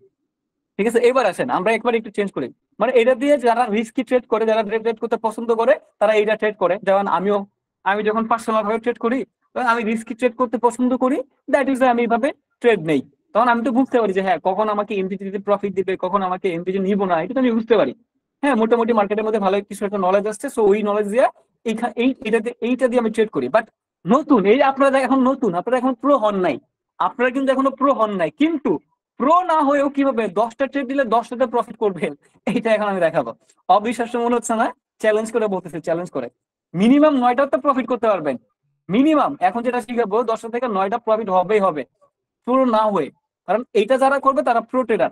ঠিক আছে, এবার আসেন আমরা একবার একটু চেঞ্জ করি। মানে এটা দিয়ে যারা রিস্কি ট্রেড করে, যারা ট্রেড করতে পছন্দ করে, তারা এইটা ট্রেড করে। যেমন আমিও, আমি যখন পার্সোনাল ভাবে ট্রেড করি, তখন আমি রিস্কি ট্রেড করতে পছন্দ করি। দ্যাট ইজ আমি এইভাবে ট্রেড নেই। তখন আমি তো বুঝতে পারি যে হ্যাঁ কখন আমাকে এমপিজি প্রফিট দিবে, কখন আমাকে এমপিজি নিব না, এটা তো আমি বুঝতে পারি। হ্যাঁ, মোটামুটি মার্কেটের মধ্যে ভালো কিছু একটা নলেজ আসছে, সো ওই নলেজ দিয়ে এইটা দিয়ে আমি ট্রেড করি। বাট নতুন এই আপনারা এখন নতুন, আপনারা এখন প্রো হন নাই, আপনারা কিন্তু এখনো প্রো হন নাই, কিন্তু প্রো না হয়েও কিভাবে 10টা ট্রেড দিলে 10টাতে প্রফিট করবেন এইটা এখন আমি দেখাবো। অবিশ্বাস্য মনে হচ্ছে না? চ্যালেঞ্জ করে বলতেছি, চ্যালেঞ্জ করে। মিনিমাম 9টাতে প্রফিট করতে পারবেন, মিনিমাম। এখন যেটা শিখাবো 10টা থেকে 9টা প্রফিট হবেই হবে, প্রো না হয়ে। কারণ এইটা যারা করবে তারা প্রো ট্রেডার,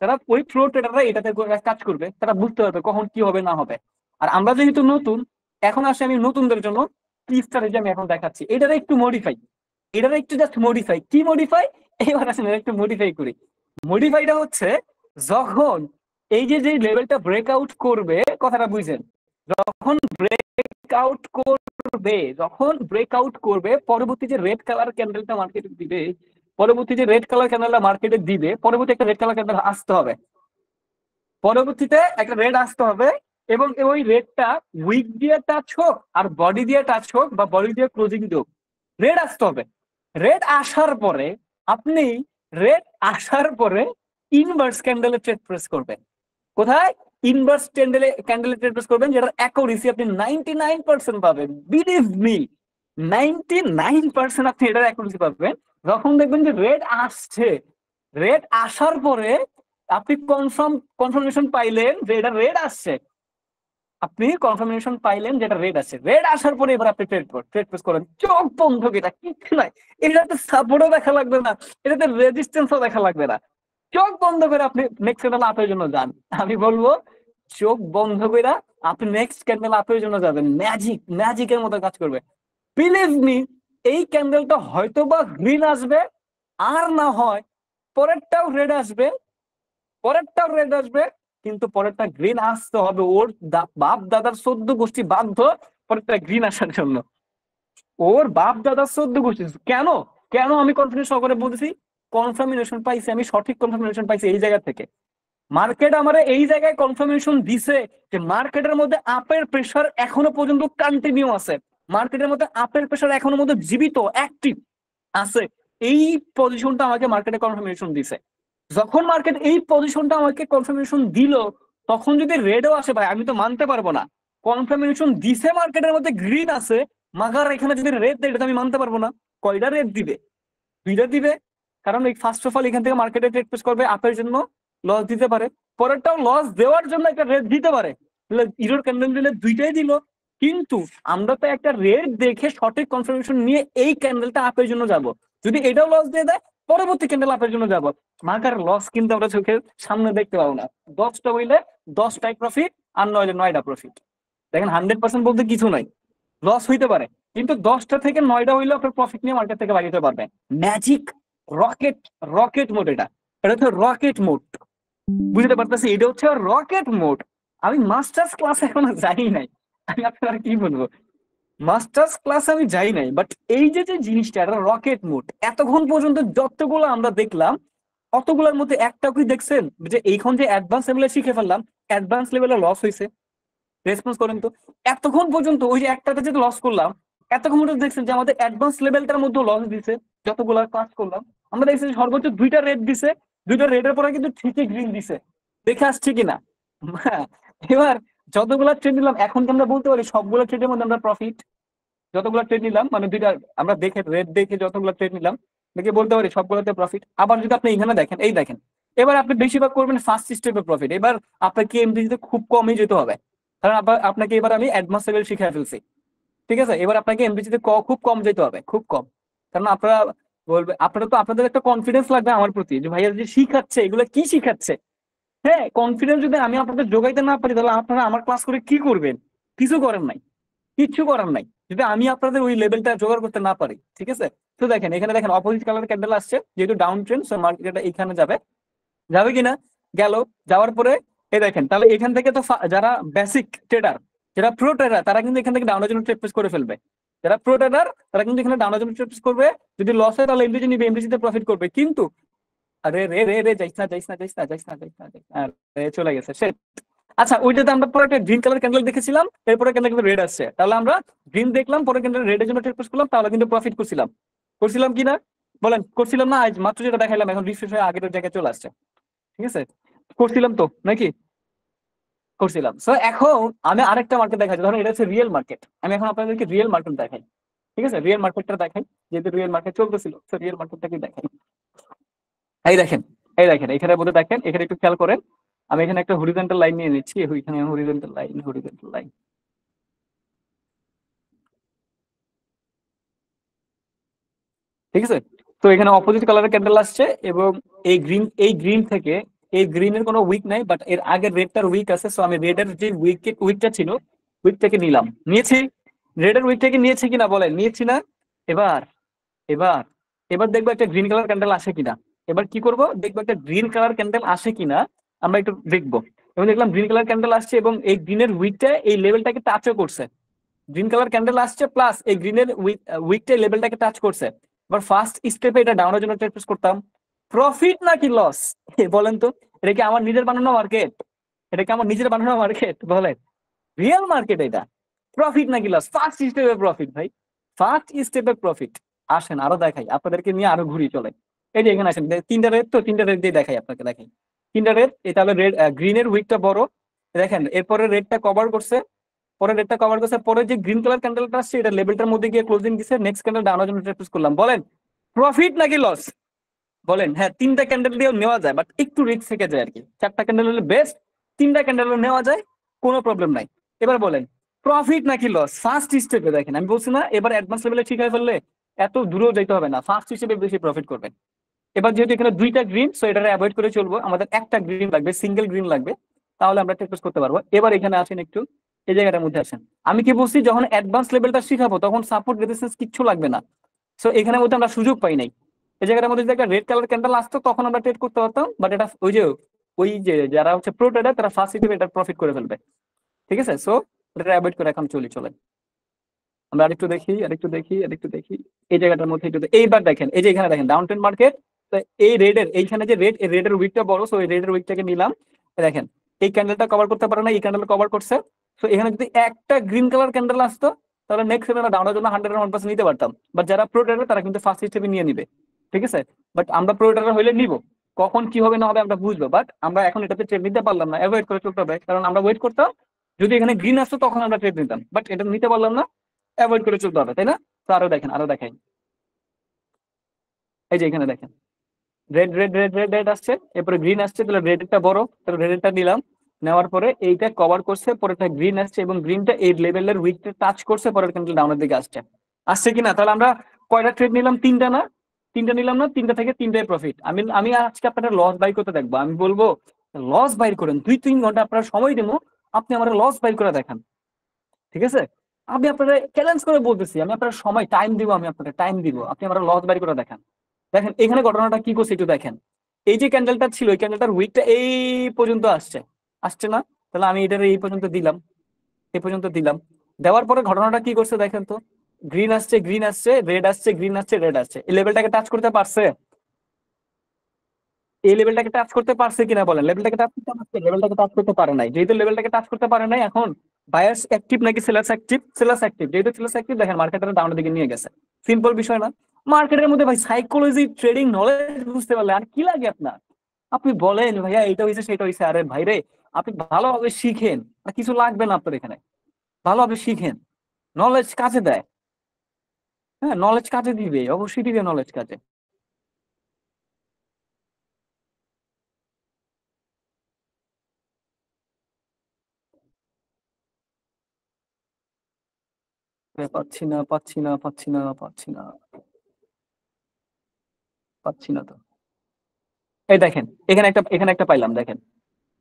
তারা ওই প্রো ট্রেডাররা এটাতে কাজ করবে, তারা বুঝতে পারবে কখন কি হবে না হবে। আর আমরা যেহেতু নতুন, এখন আসে আমি নতুনদের জন্য কি স্ট্র্যাটেজি আমি এখন দেখাচ্ছি, এটারে একটু মডিফাই, এটারে একটু জাস্ট মডিফাই। কি মডিফাই? এবার আসেন একটু মডিফাই করি। মডিফাইটা হচ্ছে যখন এই যে যে লেভেলটা ব্রেকআউট করবে, কথাটা বুঝছেন, যখন ব্রেকআউট করবে, যখন ব্রেকআউট করবে পরবর্তী যে রেড কালার ক্যান্ডেলটা মার্কেটে দিবে, পরবর্তী যে রেড কালার ক্যান্ডেলটা মার্কেটে দিবে, পরবর্তী একটা রেড কালার ক্যান্ডেল আসতে হবে, পরবর্তীতে একটা রেড আসতে হবে। এবং ওই রেডটা উইক দিয়ে টাচ হোক আর বডি দিয়ে টাচ হোক বা বডি দিয়ে ক্লোজিং হোক, রেড আসতে হবে। রেড আসার পরে আপনি, রেড আসার পরে ইনভার্স ক্যান্ডেলে ট্রেড প্রেস করবেন। কোথায়? ইনভার্স ক্যান্ডেলে ট্রেড প্রেস করবেন, যেটার অ্যাকুরেসি আপনি 99% পাবেন। বিলিভ মি, 99% আপনি এটার অ্যাকুরেসি পাবেন। যখন দেখবেন যে রেড আসছে, রেড আসার পরে আপনি কনফার্মেশন পাইলেন যে এটা রেড আসছে, আপনি কনফার্মেশন পাইলেন যেটা রেড আছে, রেড আসার পরে এবার আপনি ট্রেড প্রেস করেন চোখ বন্ধ করে। এটা কিচ্ছু নাই, এটাতে সাপোর্টও দেখা লাগবে না, এটাতে রেজিস্ট্যান্সও দেখা লাগবে না। চোখ বন্ধ করে আপনি নেক্সট ক্যান্ডেল আপের জন্য যান। আমি বলবো চোখ বন্ধ করে আপনি নেক্সট ক্যান্ডেল আপের জন্য যাবেন, ম্যাজিক, ম্যাজিকের মতো কাজ করবে। বিলিভ মি, এই ক্যান্ডেলটা হয়তো বা গ্রিন আসবে, আর না হয় পরেরটাও রেড আসবে, পরেরটাও রেড আসবে, কিন্তু পরেরটা গ্রিন আসতে হবে, ওর বাপ দাদার 14 গোষ্ঠী বাধ্য পরেরটা গ্রিন আসার জন্য। ওর বাপ দাদার 14 গোষ্ঠী। কেন কেন আমি কনফিডেন্স সহকারে বলতেছি? কনফার্মেশন পাইছি, আমি সঠিক কনফার্মেশন পাইছি এই জায়গা থেকে। মার্কেট আমার এই জায়গায় কনফার্মেশন দিছে যে মার্কেটের মধ্যে আপের প্রেসার এখনো পর্যন্ত কন্টিনিউ আছে, মার্কেটের মধ্যে আপের প্রেসার এখনো মধ্যে জীবিত অ্যাক্টিভ আছে। এই পজিশনটা আমাকে মার্কেটে কনফার্মেশন দিছে। যখন মার্কেট এই পজিশনটা আমাকে কনফার্মেশন দিল, তখন যদি রেডও আসে ভাই আমি তো মানতে পারবো না। কনফার্মেশন দিছে মার্কেটের মধ্যে গ্রিন আছে, মাগার এখানে যদি রেড দেয় এটা আমি মানতে পারবো না। কয়টা রেড দিবে? 2টা দিবে। কারণ এই ফার্স্ট অফ অল এখান থেকে মার্কেটে ট্রেড প্লেস করবে, আপের জন্য লস দিতে পারে, পরেরটাও লস দেওয়ার জন্য একটা রেড দিতে পারে। ইরোর ক্যান্ডেল দিলে 2টাই দিল। কিন্তু আমরা তো একটা রেড দেখে সঠিক কনফার্মেশন নিয়ে এই ক্যান্ডেলটা আপের জন্য যাব। যদি এটাও লস দিয়ে দেয় পরবর্তী ক্যান্ডেল আপের জন্য যাব। মার্কার লস কিন্তু আমরা চোখের সামনে দেখতে পাবো না। 10টা হইলে 10টাই প্রফিট, আর নইলে 9টা প্রফিট। দেখেন 100% বলতে কিছু নাই, লস হইতে পারে, কিন্তু 10টা থেকে 9টা হইলে আপনার প্রফিট নিয়ে মার্কেট থেকে বাড়িতে পারবেন। ম্যাজিক রকেট, রকেট মোড এটা, এটা হচ্ছে রকেট মোড। বুঝতে পারতেছি এটা হচ্ছে রকেট মোড। আমি মাস্টার্স ক্লাস এখনো যাই নাই, আমি আপনারা কি বলবো, মাস্টার্স ক্লাস আমি যাই নাই, বাট এই যে যে জিনিসটা এটা রকেট মোড। এতক্ষণ পর্যন্ত যতগুলো আমরা দেখলাম অতগুলোর মধ্যে একটা কি দেখছেন যে এইখন যে অ্যাডভান্স লেভেলে শিখে ফেললাম, অ্যাডভান্স লেভেলে লস হয়েছে? রেসপন্স করেন তো। এতক্ষণ পর্যন্ত ওই যে একটাতে যেটা লস করলাম, এতক্ষণ পর্যন্ত দেখছেন যে আমাদের অ্যাডভান্স লেভেলটার মধ্যে লস দিছে। যতগুলো কাজ করলাম আমরা দেখছি সর্বোচ্চ 2টা রেড দিছে, 2টা রেডের পরে কিন্তু ঠিকই গ্রিন দিছে। দেখে আসছে কিনা? হ্যাঁ। এবার যতগুলা ট্রেড নিলাম এখন কি আমরা বলতে পারি সবগুলো ট্রেডের মধ্যে আমরা প্রফিট? যতগুলো ট্রেড নিলাম মানে 2টা আমরা দেখে রেড দেখে যতগুলো ট্রেড নিলাম দেখে বলতে পারি সবগুলোতে প্রফিট। আবার যদি আপনি এখানে দেখেন, এই দেখেন, এবার আপনি বেশিরভাগ করবেন ফার্স্ট স্টেপে প্রফিট। এবার আপনাকে এমডিতে খুব কমই যেতে হবে, কারণ আপনাকে এবার আমি অ্যাডভান্স লেভেল শিখিয়ে ফেলছি। ঠিক আছে, এবার আপনাকে এমবিসিতে খুব কম যেতে হবে, খুব কম। কারণ আপনারা বলবে, আপনারা তো আপনাদের একটা কনফিডেন্স লাগবে আমার প্রতি যে ভাইয়া যে শিখাচ্ছে এগুলো কি শিখাচ্ছে। হ্যাঁ, কনফিডেন্স যদি আমি আপনাদের যোগাইতে না পারি তাহলে আপনারা আমার ক্লাস করে কি করবেন? কিছু করেন নাই, কিচ্ছু করার নাই, যদি আমি আপনাদের ওই লেভেলটা জোগাড় করতে না পারি। ঠিক আছে, তো দেখেন এখানে দেখেন অপোজিট কালার ক্যান্ডেল আসছে, যেহেতু ডাউন ট্রেন্ড মার্কেট এখানে যাবে, যাবে কিনা? গেল। যাওয়ার পরে এই দেখেন, তাহলে এখান থেকে তো যারা বেসিক ট্রেডার, যারা প্রো ট্রেডার তারা কিন্তু এখান থেকে ডাউনের জন্য ট্রেড প্লেস করে ফেলবে। যারা প্রো ট্রেডার তারা কিন্তু এখানে ডাউনের জন্য ট্রেড প্লেস করবে। যদি লস হয় তাহলে এমডিজি নিবে, এমডিজি তে প্রফিট করবে। কিন্তু আরে রে রে রে যাইস না যাইস না যাইস না যাইস না যাইস না যাইস না, আরে চলে গেছে সে। আচ্ছা, ওইটাতে আমরা পরে একটা গ্রিন কালার ক্যান্ডেল দেখেছিলাম, এরপরে ক্যান্ডেল কিন্তু রেড আসছে, তাহলে আমরা গ্রিন দেখলাম পরে ক্যান্ডেল রেডের জন্য ট্রেড প্লেস করলাম, তাহলে কিন্তু প্রফিট করছিলাম। করছিলাম কিনা বলেন? করছিলাম না? আজ মাত্র যেটা দেখাইলাম এখন রিফ্রেশ হয়ে আগের জায়গায় চলে আসছে। ঠিক আছে, করছিলাম তো নাকি? করছিলাম। সো এখন আমি আরেকটা মার্কেট দেখাচ্ছি, ধরুন এটা হচ্ছে রিয়েল মার্কেট। আমি এখন আপনাদেরকে রিয়েল মার্কেট দেখাই। ঠিক আছে, রিয়েল মার্কেটটা দেখাই, যেহেতু রিয়েল মার্কেট চলতেছিল তো রিয়েল মার্কেটটাকে দেখাই। এই দেখেন, এই দেখেন এখানে মধ্যে দেখেন, এখানে একটু খেয়াল করেন। আমি এখানে একটা হরিজন্টাল লাইন নিয়ে নিচ্ছি, ওইখানে হরিজন্টাল লাইন, হরিজন্টাল লাইন। ঠিক আছে, তো এখানে অপোজিট কালারের ক্যান্ডেল আসছে এবং এই গ্রিন থেকে, এই গ্রিনের কোনো উইক নাই, বাট এর আগের রেডটার উইক আছে। সো আমি রেডের যে উইকটা ছিল উইকটাকে নিলাম, নিয়েছি। রেডের উইকটাকে নিয়েছি কিনা বলেন? নিয়েছি না? এবার এবার এবার দেখবো একটা গ্রিন কালার ক্যান্ডেল আসে কিনা। এবার কি করব, দেখবো একটা গ্রিন কালার ক্যান্ডেল আসে কিনা, আমরা একটু দেখবো। এবং দেখলাম গ্রিন কালার ক্যান্ডেল আসছে এবং এই গ্রিনের উইকটা এই লেভেলটাকে টাচও করছে। গ্রিন কালার ক্যান্ডেল আসছে প্লাস এই গ্রিনের উইকটা লেভেলটাকে টাচ করছে। এবার ফার্স্ট স্টেপে এটা ডাউনের জন্য ট্রেড প্লেস করতাম। প্রফিট নাকি লস বলেন তো? এটা কি আমার নিজের বানানো মার্কেট? এটা কি আমার নিজের বানানো মার্কেট বলেন? রিয়েল মার্কেট এটা। প্রফিট নাকি লস? ফার্স্ট স্টেপে প্রফিট ভাই, ফার্স্ট স্টেপে প্রফিট। আসেন আরো দেখাই আপনাদেরকে, নিয়ে আরো ঘুরি চলে। এই যে এখানে আসেন, 3টা রেড, তো 3টা রেড দিয়ে দেখাই আপনাকে, দেখাই 3টা রেড। এটা হলো রেড, গ্রিনের উইকটা বড়, দেখেন এরপরে রেডটা কভার করছে, পরে রেডটা কভার করছে, পরে যে গ্রিন কালার ক্যান্ডেলটা আসছে এটা লেভেলটার মধ্যে গিয়ে ক্লোজিং দিছে, নেক্সট ক্যান্ডেল ডাউনের জন্য ট্রেড প্লেস করলাম। বলেন প্রফিট নাকি লস? বলেন। হ্যাঁ, 3টা ক্যান্ডেল দিয়েও নেওয়া যায়, বাট একটু রিস্ক থেকে যায় আর কি। 4টা ক্যান্ডেল হলে বেস্ট, 3টা ক্যান্ডেল নেওয়া যায়, কোনো প্রবলেম নাই। এবার বলেন প্রফিট নাকি লস? ফার্স্ট স্টেপে দেখেন, আমি বলছি না এবার অ্যাডভান্স লেভেলে ঠিক হয়ে ফেললে এত দূরেও যেতে হবে না, ফার্স্ট স্টেপে বেশি প্রফিট করবেন। এবার যেহেতু এখানে 2টা গ্রিন, সো এটা অ্যাভয়েড করে চলবো, আমাদের একটা গ্রিন লাগবে, সিঙ্গেল গ্রিন লাগবে, তাহলে আমরা ট্রেড করতে পারবো। এবার এখানে আসেন একটু, এই জায়গাটার মধ্যে আসেন। আমি কি বলছি, যখন অ্যাডভান্স লেভেলটা শিখাবো তখন সাপোর্ট রেজিস্ট্যান্স কিচ্ছু লাগবে না। সো এখানের মধ্যে আমরা সুযোগ পাই নাই। এই জায়গাটার মধ্যে যদি একটা রেড কালার ক্যান্ডেল আসতো তখন আমরা ট্রেড করতে পারতাম, বাট এটা ওই যে ওই যে যারা হচ্ছে প্রো ট্রেডার তারা ফার্স্ট হিসেবে এটা প্রফিট করে ফেলবে। ঠিক আছে, সো এটা অ্যাভয়েড করে এখন চলে। আমরা আরেকটু দেখি। এই জায়গাটার মধ্যে এইবার দেখেন, এই যে এখানে দেখেন ডাউন ট্রেন্ড মার্কেট। এই রেডের এইখানে যে রেড, এই রেডের উইকটা বড়, সো এই রেডের উইকটাকে নিলাম। দেখেন এই ক্যান্ডেলটা কভার করতে পারে না, এই ক্যান্ডেল কভার করছে। তো এখানে যদি একটা গ্রিন কালার ক্যান্ডেল আসতো তাহলে নেক্সট সেভেন ডাউনের জন্য 101% নিতে পারতাম। বাট যারা প্রো ট্রেডার তারা কিন্তু ফার্স্ট স্টেপে নিয়ে নিবে। ঠিক আছে, বাট আমরা প্রো ট্রেডার হইলে নিব, কখন কি হবে না হবে আমরা বুঝবো। বাট আমরা এখন এটাতে ট্রেড নিতে পারলাম না, অ্যাভয়েড করে চলতে হবে, কারণ আমরা ওয়েট করতাম যদি এখানে গ্রিন আসতো তখন আমরা ট্রেড নিতাম, বাট এটা নিতে পারলাম না, অ্যাভয়েড করে চলতে হবে, তাই না? তো আরো দেখাই। এই যে এখানে দেখেন রেড আসছে, এরপরে গ্রিন আসছে, তাহলে রেডটা বড়, তাহলে রেডটা নিলাম। নেওয়ার পরে এইটা কভার করছে, পরেরটা গ্রিন আসছে এবং গ্রিনটা এই লেভেলের উইকটা টাচ করছে, পরের ক্যান্ডেল ডাউনের দিকে আসছে। আসছে কিনা, তাহলে আমরা কয়টা ট্রেড নিলাম? তিনটা না? তিনটা নিলাম না? তিনটা থেকে তিনটাই প্রফিট। আমি আমি আজকে আপনারা লস বাই করতে দেখবো, আমি বলবো লস বাই করেন, 2-3 ঘন্টা আপনারা সময় দেবো, আপনি আমার লস বাই করে দেখান। ঠিক আছে, আমি আপনারা চ্যালেঞ্জ করে বলতেছি, আমি আপনার সময় টাইম দিব, আমি আপনাকে টাইম দিব, আপনি আমার লস বাই করে দেখান। দেখেন এখানে ঘটনাটা কি করছে একটু দেখেন। এই যে ক্যান্ডেলটা ছিল, এই ক্যান্ডেলটার উইকটা এই পর্যন্ত আসছে, আসছে না? তাহলে আমি এটার এই পর্যন্ত দিলাম, এই পর্যন্ত দিলাম। দেওয়ার পরে ঘটনাটা কি করছে দেখেন তো, গ্রিন আসছে, রেড আসছে, গ্রিন আসছে, রেড আসছে, এই লেভেলটাকে টাচ করতে পারছে? এই লেভেলটাকে টাচ করতে পারছে কিনা বলেন? লেভেলটাকে টাচ করতে পারছে? লেভেলটাকে টাচ করতে পারে নাই। যেহেতু লেভেলটাকে টাচ করতে পারে নাই, এখন বায়ার্স অ্যাক্টিভ নাকি সেলার্স অ্যাক্টিভ? সেলার্স অ্যাক্টিভ, যেহেতু সেলার্স অ্যাক্টিভ দেখেন মার্কেটের ডাউনের দিকে নিয়ে গেছে। সিম্পল বিষয় না? মার্কেটের মধ্যে ভাই সাইকোলজি, ট্রেডিং নলেজ বুঝতে পারলে আর কি লাগে আপনার? আপনি বলেন ভাইয়া এটা হয়েছে সেটা হয়েছে, আরে ভাই রে, আপনি ভালোভাবে শিখেন, আর কিছু লাগবে না আপনার এখানে, ভালোভাবে শিখেন, নলেজ কাজে দেয়। হ্যাঁ, নলেজ কাজে দিবে, অবশ্যই দিবে নলেজ কাজে। পাচ্ছি না তো। এই দেখেন এখানে একটা পাইলাম, দেখেন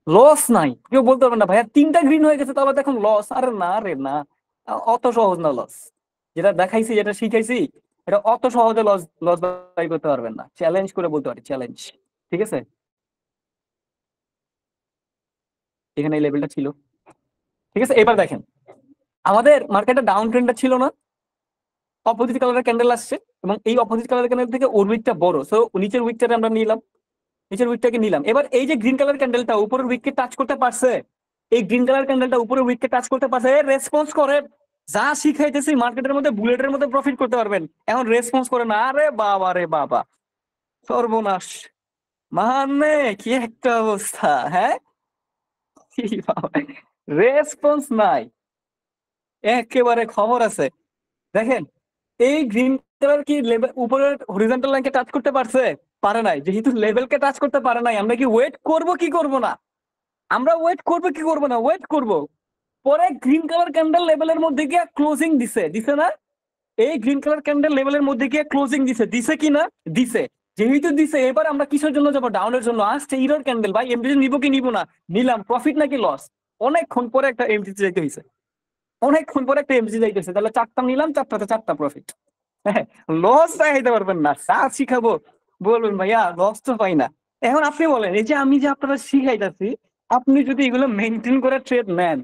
লস নাই, কেউ বলতে পারবেন না ভাইয়া তিনটা গ্রিন হয়ে গেছে তাহলে দেখুন লস, আরে না রে না, অত সহজ না লস। যেটা দেখাইছি, যেটা শিখাইছি, এটা অত সহজে লস লস বাই করতে পারবেন না, চ্যালেঞ্জ করে বলতে পারি, চ্যালেঞ্জ। ঠিক আছে, এখানে এই লেভেলটা ছিল। ঠিক আছে, এবার দেখেন আমাদের মার্কেটে ডাউন ট্রেন্ডটা ছিল না, অপোজিট কালারের ক্যান্ডেল আসছে, এবং এই অপোজিট কালারের ক্যান্ডেল থেকে ওর উইকটা বড়, সো নিচের উইকটাকে আমরা নিলাম, নিচের উইকটাকে নিলাম। এবার এই যে গ্রিন কালার ক্যান্ডেলটা উপরের উইককে টাচ করতে পারছে, এই গ্রিন কালার ক্যান্ডেলটা উপরের উইককে টাচ করতে পারছে, রেসপন্স করে। যা শিখাইতেছি মার্কেটের মধ্যে বুলেটের মধ্যে প্রফিট করতে পারবেন, এখন রেসপন্স করে না, আরে বাবা রে বাবা, সর্বনাশ। মানে কি একটা অবস্থা, হ্যাঁ? কি বাবা, রেসপন্স নাই, একেবারে খবর আছে। দেখেন এই গ্রিন কালার কি লেভেল উপরের হরিজন্টাল লাইনকে টাচ করতে পারছে? পারে নাই, যেহেতু লেভেলকে টাচ করতে পারে নাই, আমরা কি ওয়েট করব কি করব না? আমরা ওয়েট করবো কি করবো না? ওয়েট করব। পরে গ্রিন কালার ক্যান্ডেল লেভেলের মধ্যে গিয়ে ক্লোজিং দিছে, দিছে না? এই গ্রিন কালার ক্যান্ডেল লেভেলের মধ্যে গিয়ে ক্লোজিং দিছে, দিছে কি না? দিছে। যেহেতু দিছে, এবার আমরা কিসের জন্য যাবো? ডাউনের জন্য। আসছে ইরর ক্যান্ডেল, ভাই এমডিসি নিবো কি নিবো না? নিলাম, প্রফিট নাকি লস? অনেকক্ষণ পরে একটা এমডিসি যাইতে হয়েছে, অনেকক্ষণ পরে একটা এমডিসি যাইতেছে, তাহলে চারটা নিলাম, চারটাতে চারটা প্রফিট। হ্যাঁ, লস চাইতে পারবেন না, চা শিখাবো বলবেন ভাইয়া লস তো পাই না। এখন আপনি বলেন, এই যে আমি যে আপনারা শিখাইতেছি, আপনি যদি এগুলো মেনটেন করে ট্রেড নেন,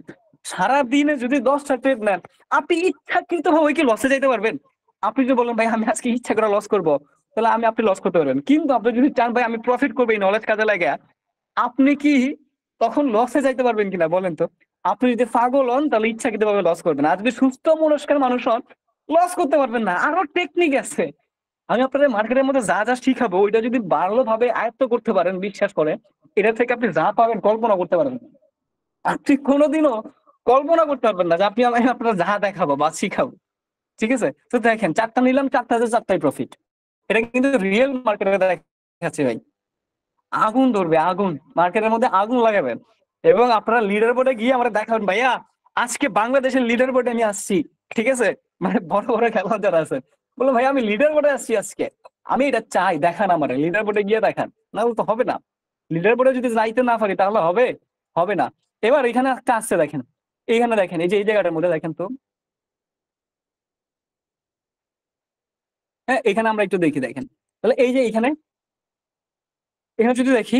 সারা দিনে যদি 10টা ট্রেড নেন, আপনি ইচ্ছাকৃত ভাবে কি লসে যাইতে পারবেন? আপনি যদি বলেন ভাই আমি আজকে ইচ্ছা করে লস করবো, তাহলে আপনি লস করতে পারবেন। কিন্তু আপনি যদি চান ভাই আমি প্রফিট করবো এই নলেজ কাজে লাগে, আপনি কি তখন লসে যাইতে পারবেন কিনা বলেন তো? আপনি যদি পাগল হন তাহলে ইচ্ছাকৃত ভাবে লস করবেন, আর যদি সুস্থ মনস্কের মানুষ হন লস করতে পারবেন না। আরো টেকনিক আছে, আমি আপনাদের মার্কেটের মধ্যে যা যা শিখাবো ওইটা যদি ভালোভাবে আয়ত্ত করতে পারেন, বিশ্বাস করে এটা থেকে আপনি যা পাবেন কল্পনা করতে পারবেন না। আপনি কোনোদিনও কল্পনা করতে পারবেন না যে আমি আপনারা যা দেখাবো বা শিখাবো। ঠিক আছে, তো দেখেন চারটা নিলাম, চারটাতে চারটাই প্রফিট। এটা কিন্তু রিয়েল মার্কেটে দেখাচ্ছে ভাই, আগুন ধরবে, আগুন মার্কেটের মধ্যে আগুন লাগাবেন, এবং আপনারা লিডার বোর্ডে গিয়ে আমরা দেখাবেন ভাইয়া আজকে বাংলাদেশের লিডার বোর্ডে আমি আসছি। ঠিক আছে, মানে বড় বড় খেলোয়াড় যারা আছে বলে ভাই আমি লিডার বোর্ডে আসছি আজকে, আমি এটা চাই, দেখান আমার লিডার বোর্ডে গিয়ে দেখান, না তো হবে না। লিডার বোর্ডে যদি যাইতে না পারি তাহলে হবে, হবে না। এবার এখানে একটা আসছে দেখেন, এইখানে দেখেন, এই যে এই জায়গাটার মধ্যে দেখেন তো, হ্যাঁ এখানে আমরা একটু দেখি, দেখেন তাহলে এই যে এখানে, এখানে যদি দেখি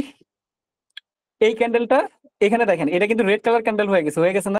এই ক্যান্ডেলটা এখানে দেখেন, এটা কিন্তু রেড কালার ক্যান্ডেল হয়ে গেছে না?